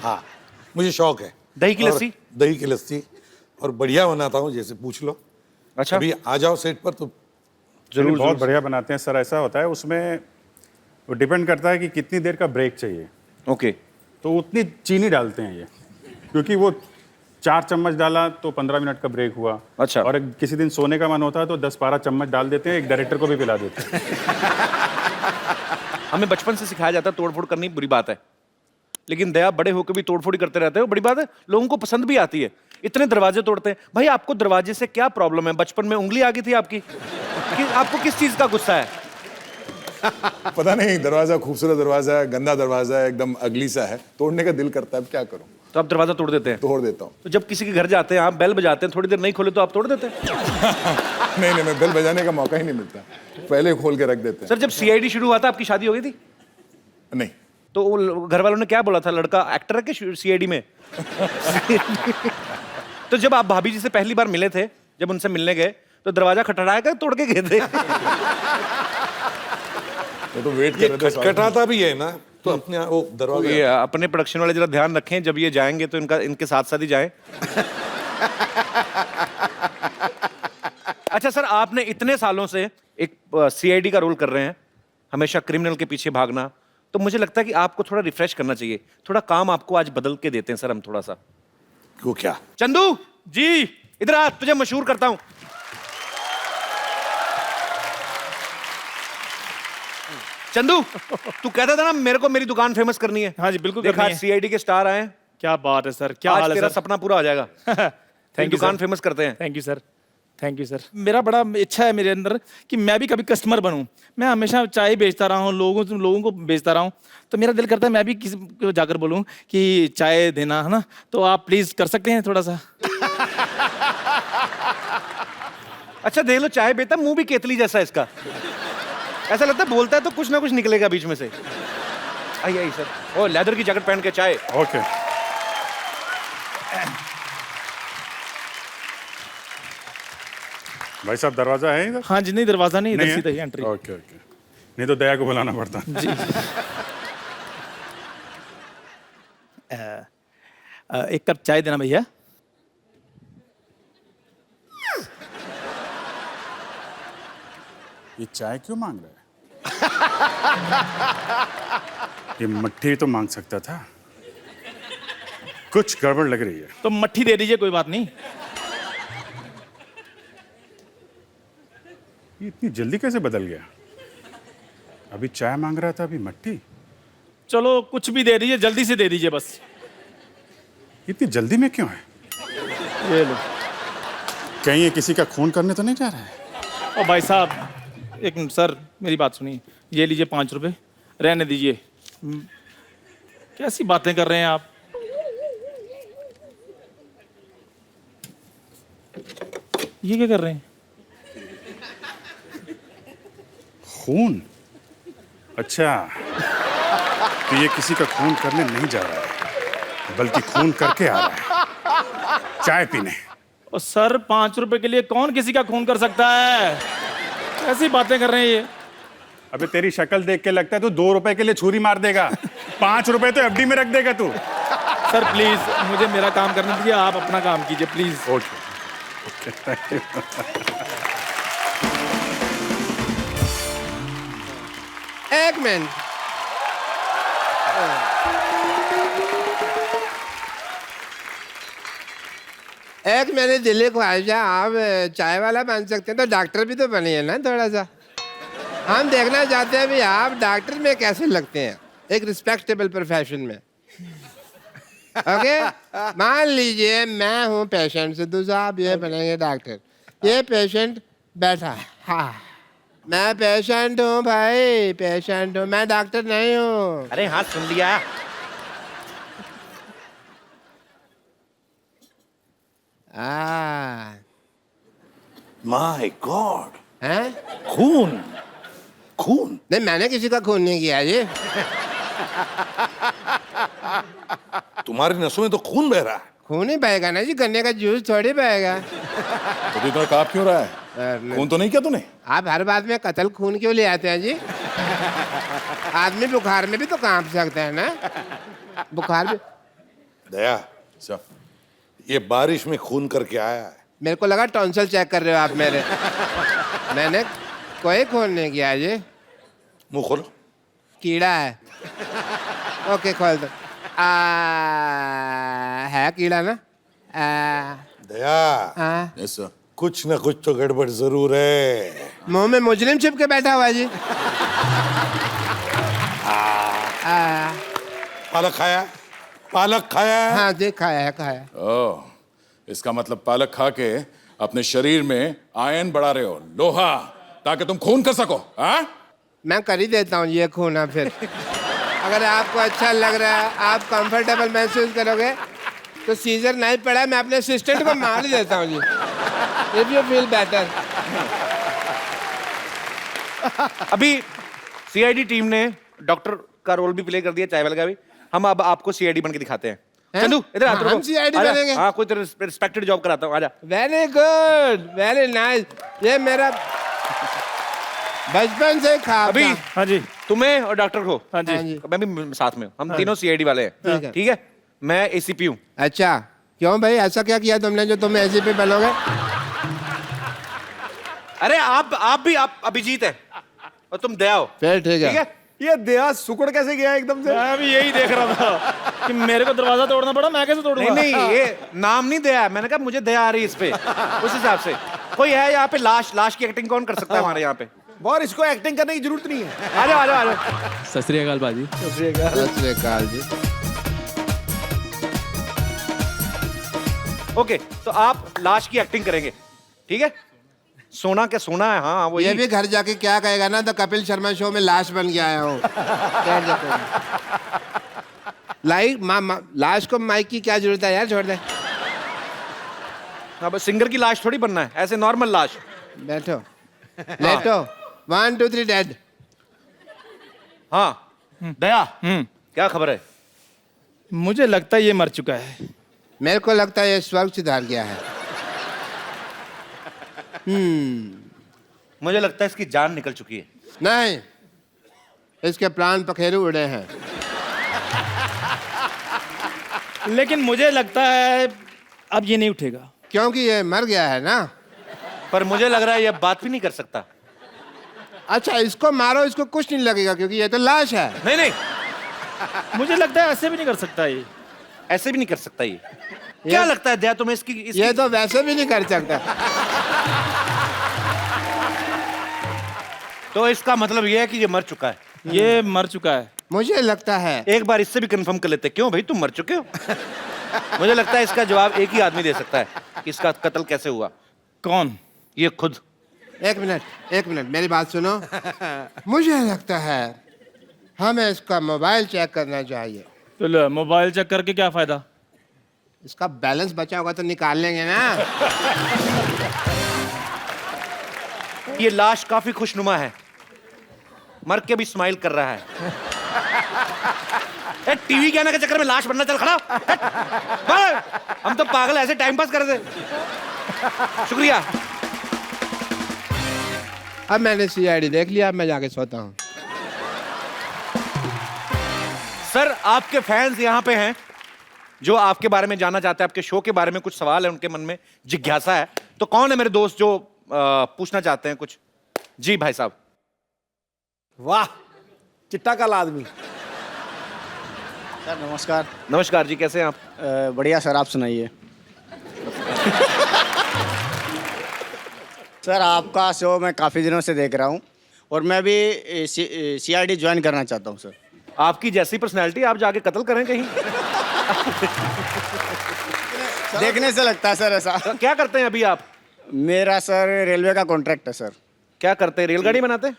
हाँ, मुझे शौक है। दही की और लस्सी? दही की लस्सी, और बढ़िया बनाता हूँ, जैसे पूछ लो। अच्छा, अभी आ जाओ सेट पर तो जरूर, बहुत बढ़िया बनाते हैं सर। ऐसा होता है उसमें, वो डिपेंड करता है कि कितनी देर का ब्रेक चाहिए। ओके। तो उतनी चीनी डालते हैं ये, क्योंकि वो 4 चम्मच डाला तो 15 मिनट का ब्रेक हुआ। अच्छा। और किसी दिन सोने का मन होता है तो 10-12 चम्मच डाल देते हैं, एक डायरेक्टर को भी पिला देते हैं। हमें बचपन से सिखाया जाता है तोड़फोड़ करनी बुरी बात है, लेकिन दया बड़े होकर भी तोड़फोड़ ही करते रहते हो, बड़ी बात है। लोगों को पसंद भी आती है, इतने दरवाजे तोड़ते हैं। भाई आपको दरवाजे से क्या प्रॉब्लम है? बचपन में उंगली आ गई थी आपकी कि आपको किस चीज का गुस्सा है? पता नहीं, दरवाजा खूबसूरत दरवाजा है, गंदा दरवाजा है, एकदम अगली सा है, तोड़ने का दिल करता है, अब क्या करूं? तो आप दरवाजा तोड़ देते हैं? तोड़ देता हूँ। तो जब किसी के घर जाते हैं आप, बेल बजाते हैं, थोड़ी देर नहीं खोले तो आप तोड़ देते हैं? नहीं, मैं बेल बजाने का मौका ही नहीं मिलता, पहले खोल के रख देते हैं। सर जब सीआईडी शुरू हुआ था आपकी शादी हो गई थी? नहीं। तो वो घर वालों ने क्या बोला था, लड़का एक्टर है कि सीआईडी में? तो जब आप भाभी जी से पहली बार मिले थे, जब उनसे मिलने गए, तो दरवाजा खटखटाया कर तोड़ के गए थे? तो वेट कर रहे थे। खटखटाता भी है ना, तो अपने वो दरवाजा। ये अपने प्रोडक्शन वाले जरा ध्यान रखें, जब ये जाएंगे तो इनके साथ साथ ही जाएं। अच्छा सर, आपने इतने सालों से एक सीआईडी का रोल कर रहे हैं, हमेशा क्रिमिनल के पीछे भागना, तो मुझे लगता है कि आपको थोड़ा रिफ्रेश करना चाहिए। थोड़ा काम आपको आज बदल के देते हैं सर हम थोड़ा सा। वो क्या? चंदू जी इधर आ, तुझे मशहूर करता हूं। चंदू, तू कहता था ना मेरे को मेरी दुकान फेमस करनी है। हाँ जी, बिल्कुल देखा, करनी है। सीआईडी के स्टार आए हैं। क्या बात है सर, क्या आज हाल है तेरा सर? सपना पूरा हो जाएगा। थैंक यू दुकान सर। फेमस करते हैं। Thank you sir, thank you sir. मेरा बड़ा इच्छा है मेरे अंदर कि मैं भी कभी कस्टमर बनूं। मैं हमेशा चाय बेचता रहा हूं, लोगों को बेचता रहा हूं, तो मेरा दिल करता है मैं भी किसी को जाकर बोलूं कि चाय देना है ना, तो आप प्लीज कर सकते हैं थोड़ा सा? अच्छा देख लो, चाय बेटा मुंह भी केतली जैसा है इसका। ऐसा लगता है बोलता है तो कुछ ना कुछ निकलेगा बीच में से। आइए सर। ओ लेदर की जैकेट पहन के चाय। ओके। भाई साहब दरवाजा है इधर? हाँ जी, नहीं दरवाजा नहीं, इधर नहीं है? सीधा ही एंट्री। ओके ओके, नहीं तो दया को बुलाना पड़ता। जी। एक कप चाय देना भैया। ये चाय क्यों मांग रहा है? ये मट्ठी तो मांग सकता था, कुछ गड़बड़ लग रही है। तो मट्ठी दे दीजिए, कोई बात नहीं। ये इतनी जल्दी कैसे बदल गया? अभी चाय मांग रहा था, अभी मट्ठी। चलो कुछ भी दे दीजिए, जल्दी से दे दीजिए बस। इतनी जल्दी में क्यों है? ये लो। कहीं ये किसी का खून करने तो नहीं जा रहा है? ओ भाई साहब, एक मिनट सर, मेरी बात सुनिए। ये लीजिए 5 रुपए, रहने दीजिए। कैसी बातें कर रहे हैं आप? ये क्या कर रहे हैं? खून? अच्छा, तो ये किसी का खून करने नहीं जा रहा है, बल्कि खून करके आ रहा है चाय पीने। और सर 5 रुपए के लिए कौन किसी का खून कर सकता है? कैसी बातें कर रहे हैं ये? अबे तेरी शक्ल देख के लगता है तू 2 रुपए के लिए छुरी मार देगा, 5 रुपए तो एफडी में रख देगा तू। सर प्लीज मुझे मेरा काम करने दीजिए, आप अपना काम कीजिए please. Okay okay, thank you. एक मिनट, एक मेरे दिल की ख्वाहिश है, आप चाय वाला बन सकते हैं तो डॉक्टर भी तो बनिए ना थोड़ा सा। हम देखना चाहते हैं भी आप डॉक्टर में कैसे लगते हैं, एक रिस्पेक्टेबल प्रोफेशन में। ओके, मान लीजिए मैं हूँ पेशेंट, सिद्धू साहब ये बनेंगे डॉक्टर। ये पेशेंट बैठा है, हाँ मैं पेशेंट हूँ भाई, पेशेंट हूँ, मैं डॉक्टर नहीं हूँ। अरे हाँ सुन लिया। माय गॉड, हैं? खून खून। नहीं मैंने किसी का खून नहीं किया जी। तुम्हारी नसों में तो खून बह रहा है। खून ही बहेगा ना जी, गन्ने का जूस थोड़ी बहेगा। तो इतना काप क्यों रहा है? खून तो नहीं किया तूने? आप हर बात में कत्ल खून क्यों ले आते हैं जी? आदमी बुखार में भी तो कांप सकता है ना, बुखार भी। दया, अच्छा, ये बारिश में खून करके आया है। मेरे को लगा टॉन्सिल चेक कर रहे हो आप मेरे। मैंने कोई खून नहीं किया जी। मुंह खोलो। कीड़ा है। ओके खोल दो। है कीड़ा ना? दया, यस सर। कुछ ना कुछ तो गड़बड़ जरूर है। मुंह में मुजरिम छिप के बैठा हुआ है जी। पालक खाया? पालक खाया? हाँ जी खाया है, खाया। ओह, इसका मतलब पालक खा के अपने शरीर में आयरन बढ़ा रहे हो, लोहा, ताकि तुम खून कर सको। हाँ, मैं कर ही देता हूँ ये खून। फिर अगर आपको अच्छा लग रहा है, आप कंफर्टेबल महसूस करोगे तो सीजर नहीं पड़ा, मैं अपने असिस्टेंट को मार ही देता हूँ जी। If you feel better. अभी सीआईडी टीम ने डॉक्टर का रोल भी प्ले कर दिया, चाय वाले का भी। हम अब आपको सीआईडी बन के दिखाते हैं। चंदू इधर आ। हम CID बनेंगे? हाँ, कोई रिस्पेक्टेड जॉब कराता हूँ, आजा। Very good, very nice. ये मेरा बचपन से ख्वाब अभी था। हाँ जी, तुम्हें और डॉक्टर को, हाँ जी, हाँ जी। मैं भी साथ में हूँ। हम तीनों सीआईडी वाले ठीक है। हैं, ठीक है? मैं एसीपी हूँ। अच्छा क्यों भाई, ऐसा क्या किया तुमने जो तुम ऐसे पे बनोगे? अरे आप भी अभिजीत है और तुम दया हो। फिर ठीक है। ये देहा सुकड़ कैसे गया एकदम से? मैं भी यही देख रहा था कि मेरे को दरवाजा तोड़ना पड़ा, मैं कैसे तोड़ूंगा? नहीं ये नाम नहीं दया है, मैंने कहा मुझे दया आ रही है इस पे, उस हिसाब से। कोई है यहाँ पे लाश की एक्टिंग कौन कर सकता है हमारे यहाँ पे? और इसको एक्टिंग करने की जरूरत नहीं है। आ जाओ आ जाओ आ जाओ। सत श्री अकाल बाजी। सत श्री अकाल जी। ओके, तो आप लाश की एक्टिंग करेंगे, ठीक है? सोना क्या सोना है, हाँ वो ये भी घर जाके क्या कहेगा ना, तो कपिल शर्मा शो में लाश बन के आया हूँ। क्या कहते हैं? लाश को माइक की क्या जरूरत है यार, छोड़ दे। अब सिंगर की लाश थोड़ी बनना है, ऐसे नॉर्मल लाश। बैठो लेटो। 1 2 3 डेड। हाँ दया, क्या खबर है? मुझे लगता है ये मर चुका है। मेरे को लगता है ये स्वर्ग सिधार गया है। मुझे लगता है इसकी जान निकल चुकी है। नहीं, इसके प्राण पखेरु उड़े हैं। लेकिन मुझे लगता है अब ये नहीं उठेगा, क्योंकि ये मर गया है ना। पर मुझे लग रहा है ये बात भी नहीं कर सकता। अच्छा इसको मारो, इसको कुछ नहीं लगेगा क्योंकि ये तो लाश है। नहीं नहीं, मुझे लगता है ऐसे भी नहीं कर सकता ये। ऐसे भी नहीं कर सकता ये। क्या लगता है दया तुम्हें इसकी ये तो वैसे भी नहीं कर सकता। तो इसका मतलब ये है कि ये मर चुका है। ये मर चुका है। मुझे लगता है एक बार इससे भी कंफर्म कर लेते हैं। क्यों भाई, तुम मर चुके हो? मुझे लगता है इसका जवाब एक ही आदमी दे सकता है कि इसका कत्ल कैसे हुआ। कौन? ये खुद। एक मिनट मेरी बात सुनो। मुझे लगता है हमें इसका मोबाइल चेक करना चाहिए। तो लो, मोबाइल चेक करके क्या फायदा? इसका बैलेंस बचा होगा तो निकाल लेंगे ना। ये लाश काफी खुशनुमा है, मर के भी स्माइल कर रहा है। टीवी के आने के चक्कर में लाश बनना, चल खड़ा। हम तो पागल ऐसे टाइम पास कर रहे थे। शुक्रिया। अब मैंने सीआईडी देख लिया, अब मैं जाके सोता हूँ। सर आपके फैंस यहाँ पे हैं जो आपके बारे में जानना चाहते हैं, आपके शो के बारे में कुछ सवाल है उनके मन में, जिज्ञासा है। तो कौन है मेरे दोस्त जो पूछना चाहते हैं कुछ? जी भाई साहब। वाह, चिट्टा काला आदमी। सर नमस्कार। नमस्कार जी, कैसे हैं आप? बढ़िया सर, आप सुनाइए। सर आपका शो मैं काफ़ी दिनों से देख रहा हूँ और मैं भी CID ज्वाइन करना चाहता हूँ सर। आपकी जैसी पर्सनैलिटी, आप जाके कत्ल करें कहीं। देखने से लगता है सर ऐसा। तो क्या करते हैं अभी आप? मेरा सर रेलवे का कॉन्ट्रैक्ट है सर। क्या करते हैं, रेलगाड़ी बनाते हैं?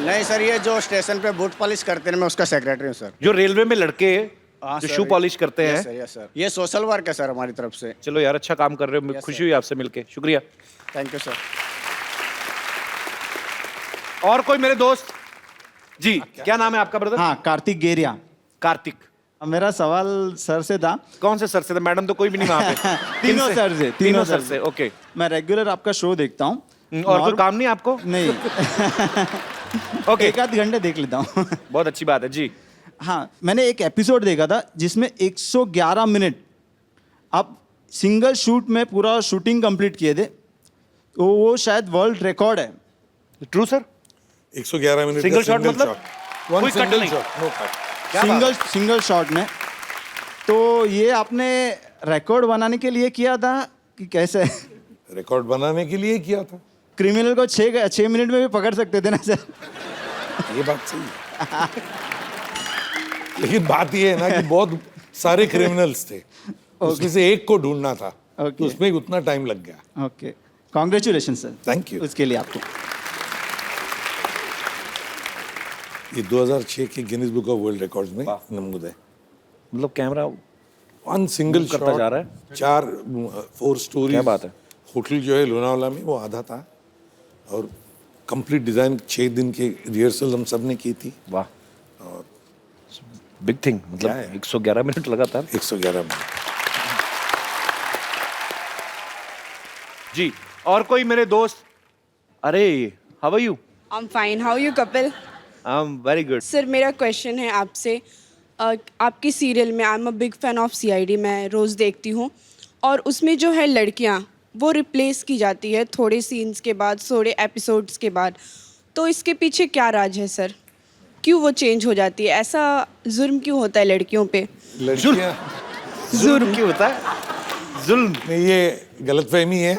नहीं सर, ये जो स्टेशन पे बूट पॉलिश करते हैं, मैं उसका सेक्रेटरी हूँ सर। जो रेलवे में लड़के जो सर, शू पॉलिश करते यस हैं। Sir, yes sir. ये सोशल वर्क है सर हमारी तरफ से। चलो यार, अच्छा काम कर रहे हो, खुशी हुई आपसे मिलके, शुक्रिया। Thank you sir. और कोई मेरे दोस्त? जी, क्या नाम है आपका ब्रदर? हाँ, कार्तिक गेरिया। कार्तिक, मेरा सवाल सर से था। कौन से सर से था? मैडम तो कोई भी नहीं वहाँ पे। तीनों सर से। तीनों सर से, ओके। मैं रेगुलर आपका शो देखता हूँ। और कोई काम नहीं आपको? नहीं। ओके, एक आध घंटे देख लेता हूँ। बहुत अच्छी बात है जी। हाँ, मैंने एक एपिसोड देखा था जिसमें 111 मिनट आप सिंगल शूट में पूरा शूटिंग कंप्लीट किए थे, तो वो शायद वर्ल्ड रिकॉर्ड है। True sir? 111 minute single shot मतलब वन कोई कट सिंगल नहीं? Shot, no cut. Single shot में। तो ये आपने रिकॉर्ड बनाने के लिए किया था कि कैसे? रिकॉर्ड बनाने के लिए किया था। क्रिमिनल को 6 मिनट में भी पकड़ सकते थे ना सर? ये बात सही है। लेकिन बात ये है ना कि बहुत सारे क्रिमिनल्स थे, उसमें से एक को ढूंढना था, तो उसमें उतना टाइम लग गया। Okay, congratulation sir. Thank you उसके लिए आपको। ये 2006 के Guinness book of world records में नमूद है। मतलब कैमरा वन सिंगल करता जा रहा है। 4 स्टोरी। क्या बात है। होटल जो है लोनावाला में, वो आधा था और कंप्लीट डिजाइन 6 दिन के रिहर्सल हम सब ने की थी। वाह, और बिग थिंग। मतलब 111 मिनट लगातार। 111 मिनट। जी, और कोई मेरे दोस्त? अरे, how are you? I'm fine. How are you, Kapil? I'm very good. Sir, मेरा क्वेश्चन है आपसे। आपकी सीरियल में I am a big fan of CID, मैं रोज़ देखती हूँ, और उसमें जो है लड़कियाँ वो रिप्लेस की जाती है थोड़े सीन्स के बाद, थोड़े एपिसोड्स के बाद। तो इसके पीछे क्या राज है सर? क्यों वो चेंज हो जाती है? ऐसा जुर्म क्यों होता है लड़कियों पे? जुर्म क्यों होता है? जुल्म नहीं, ये गलतफहमी है।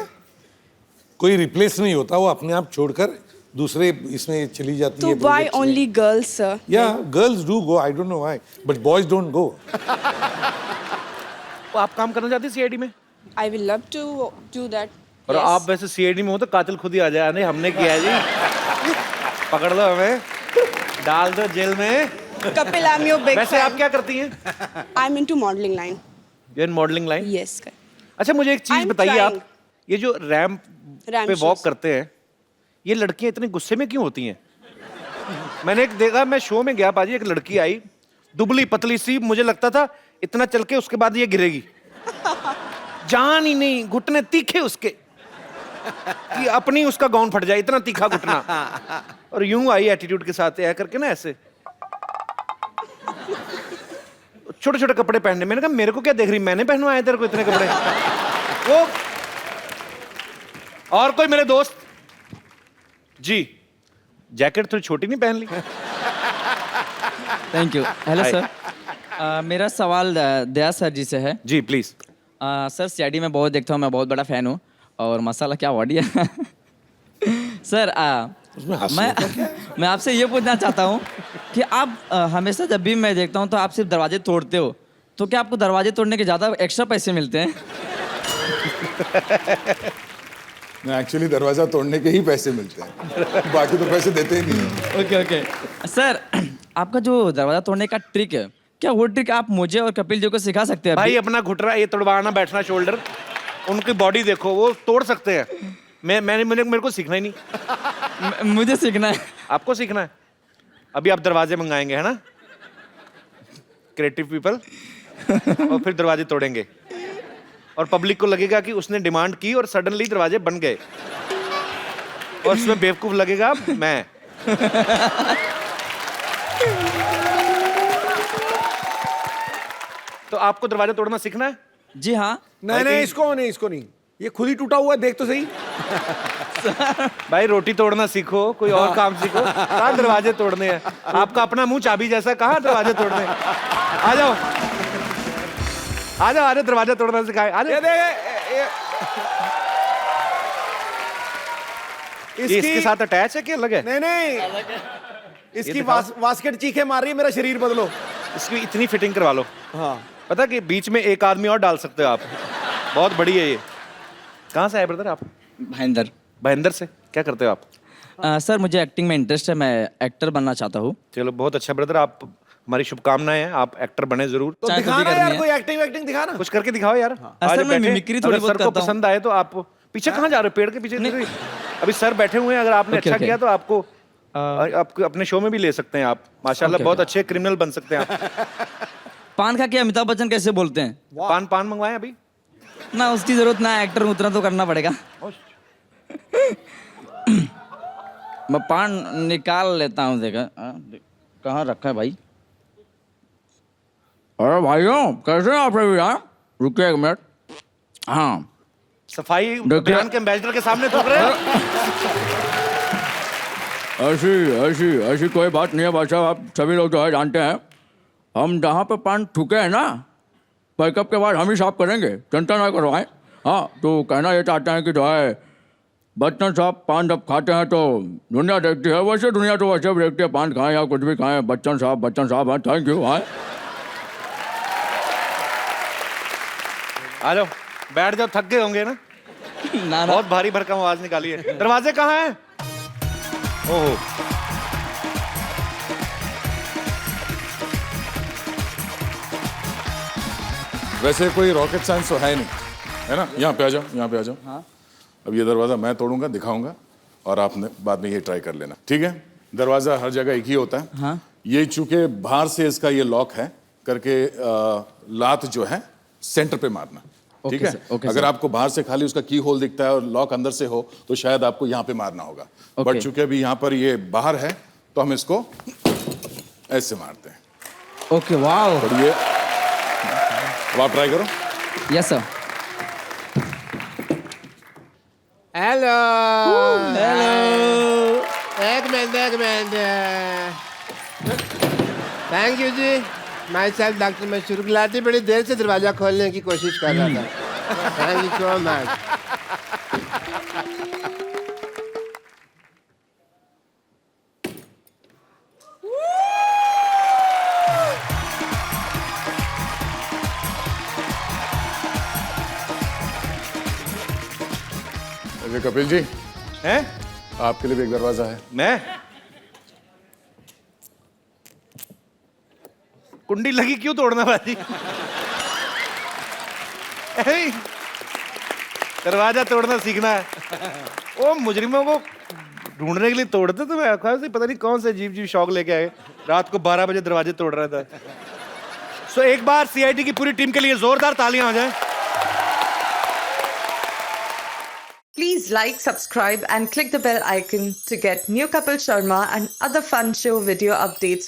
कोई रिप्लेस नहीं होता, वो अपने आप छोड़कर दूसरे इसमें चली जाती तो है। Why only girls sir? या girls do go, I don't know why, but boys don't go. आप काम करना चाहते हैं CID में? I will love to do that. और आप वैसे CID में हो तो कातिल खुद ही आ जाए। नहीं, हमने किया है जी। पकड़ लो हमें, डाल दो जेल में। Kapil, I am your big वैसे आप क्या करती हैं? I am into modelling line. You in modelling line? Yes. अच्छा, मुझे एक चीज I'm बताइए, trying. आप ये जो रैंप पे वॉक shows. करते हैं, ये लड़कियां इतने गुस्से में क्यों होती हैं? मैंने एक देखा, मैं शो में गया पाजी, एक लड़की आई दुबली पतली सी, मुझे लगता था इतना चल के उसके बाद ये गिरेगी। जान ही नहीं, घुटने तीखे उसके कि अपनी उसका गाउन फट जाए, इतना तीखा घुटना। और यूं आई एटीट्यूड के साथ ऐ करके ना, ऐसे छोटे छोटे कपड़े पहनने। मैंने कहा मेरे को क्या देख रही, मैंने पहनवाए तेरे को इतने कपड़े? वो और कोई मेरे दोस्त? जी, जैकेट थोड़ी छोटी नहीं पहन ली? Thank you. हेलो सर, मेरा सवाल दया सर जी से है। जी प्लीज। सर, CID में बहुत देखता हूँ, मैं बहुत बड़ा फैन हूँ, और मसाला क्या बढ़िया। सर, मैं आपसे ये पूछना चाहता हूँ कि आप हमेशा जब भी मैं देखता हूँ तो आप सिर्फ दरवाजे तोड़ते हो, तो क्या आपको दरवाजे तोड़ने के ज़्यादा एक्स्ट्रा पैसे मिलते हैं? मैं एक्चुअली दरवाजा तोड़ने के ही पैसे मिलते हैं, बाकी तो पैसे देते ही नहीं। ओके। सर, आपका जो दरवाजा तोड़ने का ट्रिक है, क्या वो ट्रिक आप मुझे और कपिल जी को सिखा सकते हैं? भाई अपना घुटना ये तोड़वाना, बैठना शोल्डर, उनकी बॉडी देखो, वो तोड़ सकते हैं। मेरे को सीखना ही नहीं। मुझे सीखना है। आपको सीखना है? अभी आप दरवाजे मंगाएंगे, है ना? Creative people. और फिर दरवाजे तोड़ेंगे और पब्लिक को लगेगा कि उसने डिमांड की और सडनली दरवाजे बन गए, और उसमें बेवकूफ लगेगा मैं। तो आपको दरवाजा तोड़ना सीखना है? जी हाँ। नहीं, इसको नहीं, ये खुद ही टूटा हुआ है, देख तो सही। भाई रोटी तोड़ना सीखो, कोई और काम सीखो, कहाँ दरवाजे तोड़ने हैं? आपका अपना मुंह चाबी जैसा, कहाँ दरवाजे तोड़ने हैं? आ जाओ दरवाजा तोड़ना सिखाए। आ जाओ। ये इसके साथ अटैच है कि अलग है? नहीं नहीं, इसकी वास्केट चीखे मार रही है, मेरा शरीर बदलो। इसकी इतनी फिटिंग करवा लो। हाँ, पता कि बीच में एक आदमी और डाल सकते हो आप। बहुत बड़ी है ये। कहाँ से आए ब्रदर आप? भाईंदर। भाईंदर से। क्या करते हो आप? सर मुझे एक्टिंग में इंटरेस्ट है, मैं एक्टर बनना चाहता हूँ। चलो बहुत अच्छा ब्रदर, आप हमारी शुभकामनाएं हैं, आप एक्टर बने जरूर। तो दिखाना यार, कोई एक्टिंग दिखाना। कुछ करके दिखाओ यार। सर मैं मिमिक्री थोड़ी बहुत सर को पसंद आए तो आप पीछे कहाँ जा रहे हो? पेड़ के पीछे नहीं। अभी सर बैठे हुए हैं, अगर आपने अच्छा किया तो आपको अपने शो में भी ले सकते हैं आप। माशाल्लाह बहुत अच्छे क्रिमिनल बन सकते हैं आप। पान खा के अमिताभ बच्चन कैसे बोलते हैं? पान मंगवाएं अभी ना, उसकी जरूरत ना, एक्टर उतना तो करना पड़ेगा। मैं पान निकाल लेता हूँ। देखा कहाँ रखा है भाई? अरे भाइयों कैसे हैं आप लोग यार? रुकिए एक मिनट। हाँ, सफाई अभियान के एम्बेसडर के सामने थूक रहे हैं। ऐसी कोई बात नहीं है भाई साहब, आप सभी लोग जो है जानते हैं, हम जहाँ पे पान थूके हैं ना, पैकअप के बाद हम ही साफ करेंगे, चिंता ना करवाएं। हाँ, तो कहना ये चाहते हैं कि जो है बच्चन साहब पान जब खाते हैं तो दुनिया देखती है, वैसे दुनिया तो वैसे भी देखती है, पान खाएं या कुछ भी खाएं, बच्चन साहब हैं। Thank you. हाँ, आ जाओ, बैठ जाओ, थक गए होंगे ना? ना बहुत भारी भरकम आवाज निकाली है। दरवाजे कहाँ हैं? ओहो, वैसे कोई रॉकेट साइंस तो है नहीं, है ना? यहाँ पे आ जाओ, यहाँ पे आ जाओ। हाँ। अब ये दरवाज़ा मैं तोड़ूंगा, दिखाऊंगा, और आपने बाद में ये ट्राई कर लेना, ठीक है? दरवाज़ा हर जगह एक ही होता है। हाँ। ये चूंकि बाहर से इसका ये लॉक है करके लात जो है सेंटर पे मारना, ठीक है? अगर आपको बाहर से खाली उसका की होल दिखता है और लॉक अंदर से हो तो शायद आपको यहाँ पे मारना होगा। बट चूंकि अभी यहाँ पर ये बाहर है तो हम इसको ऐसे मारते हैं। Okay, wow. और ये अब आप ट्राई करो। Yes sir. हेलो। हेलो। एक मिनट। थैंक यू जी। Myself doctor Mashoor Gulati बड़ी देर से दरवाजा खोलने की कोशिश कर रहा था। Thank you so much. Kapil ji हैं? आपके लिए भी एक दरवाजा है। मैं? कुंडी लगी क्यों तोड़ना भाजी? दरवाजा तोड़ना सीखना है। ओ मुजरिमों को ढूंढने के लिए तोड़ते तो मैं पता नहीं कौन से अजीब शौक लेके आए। रात को 12 बजे दरवाजे तोड़ रहा था। सो एक बार सीआईडी की पूरी टीम के लिए जोरदार तालियां हो जाए। Please like, subscribe and click the bell icon to get new Kapil Sharma and other fun show video updates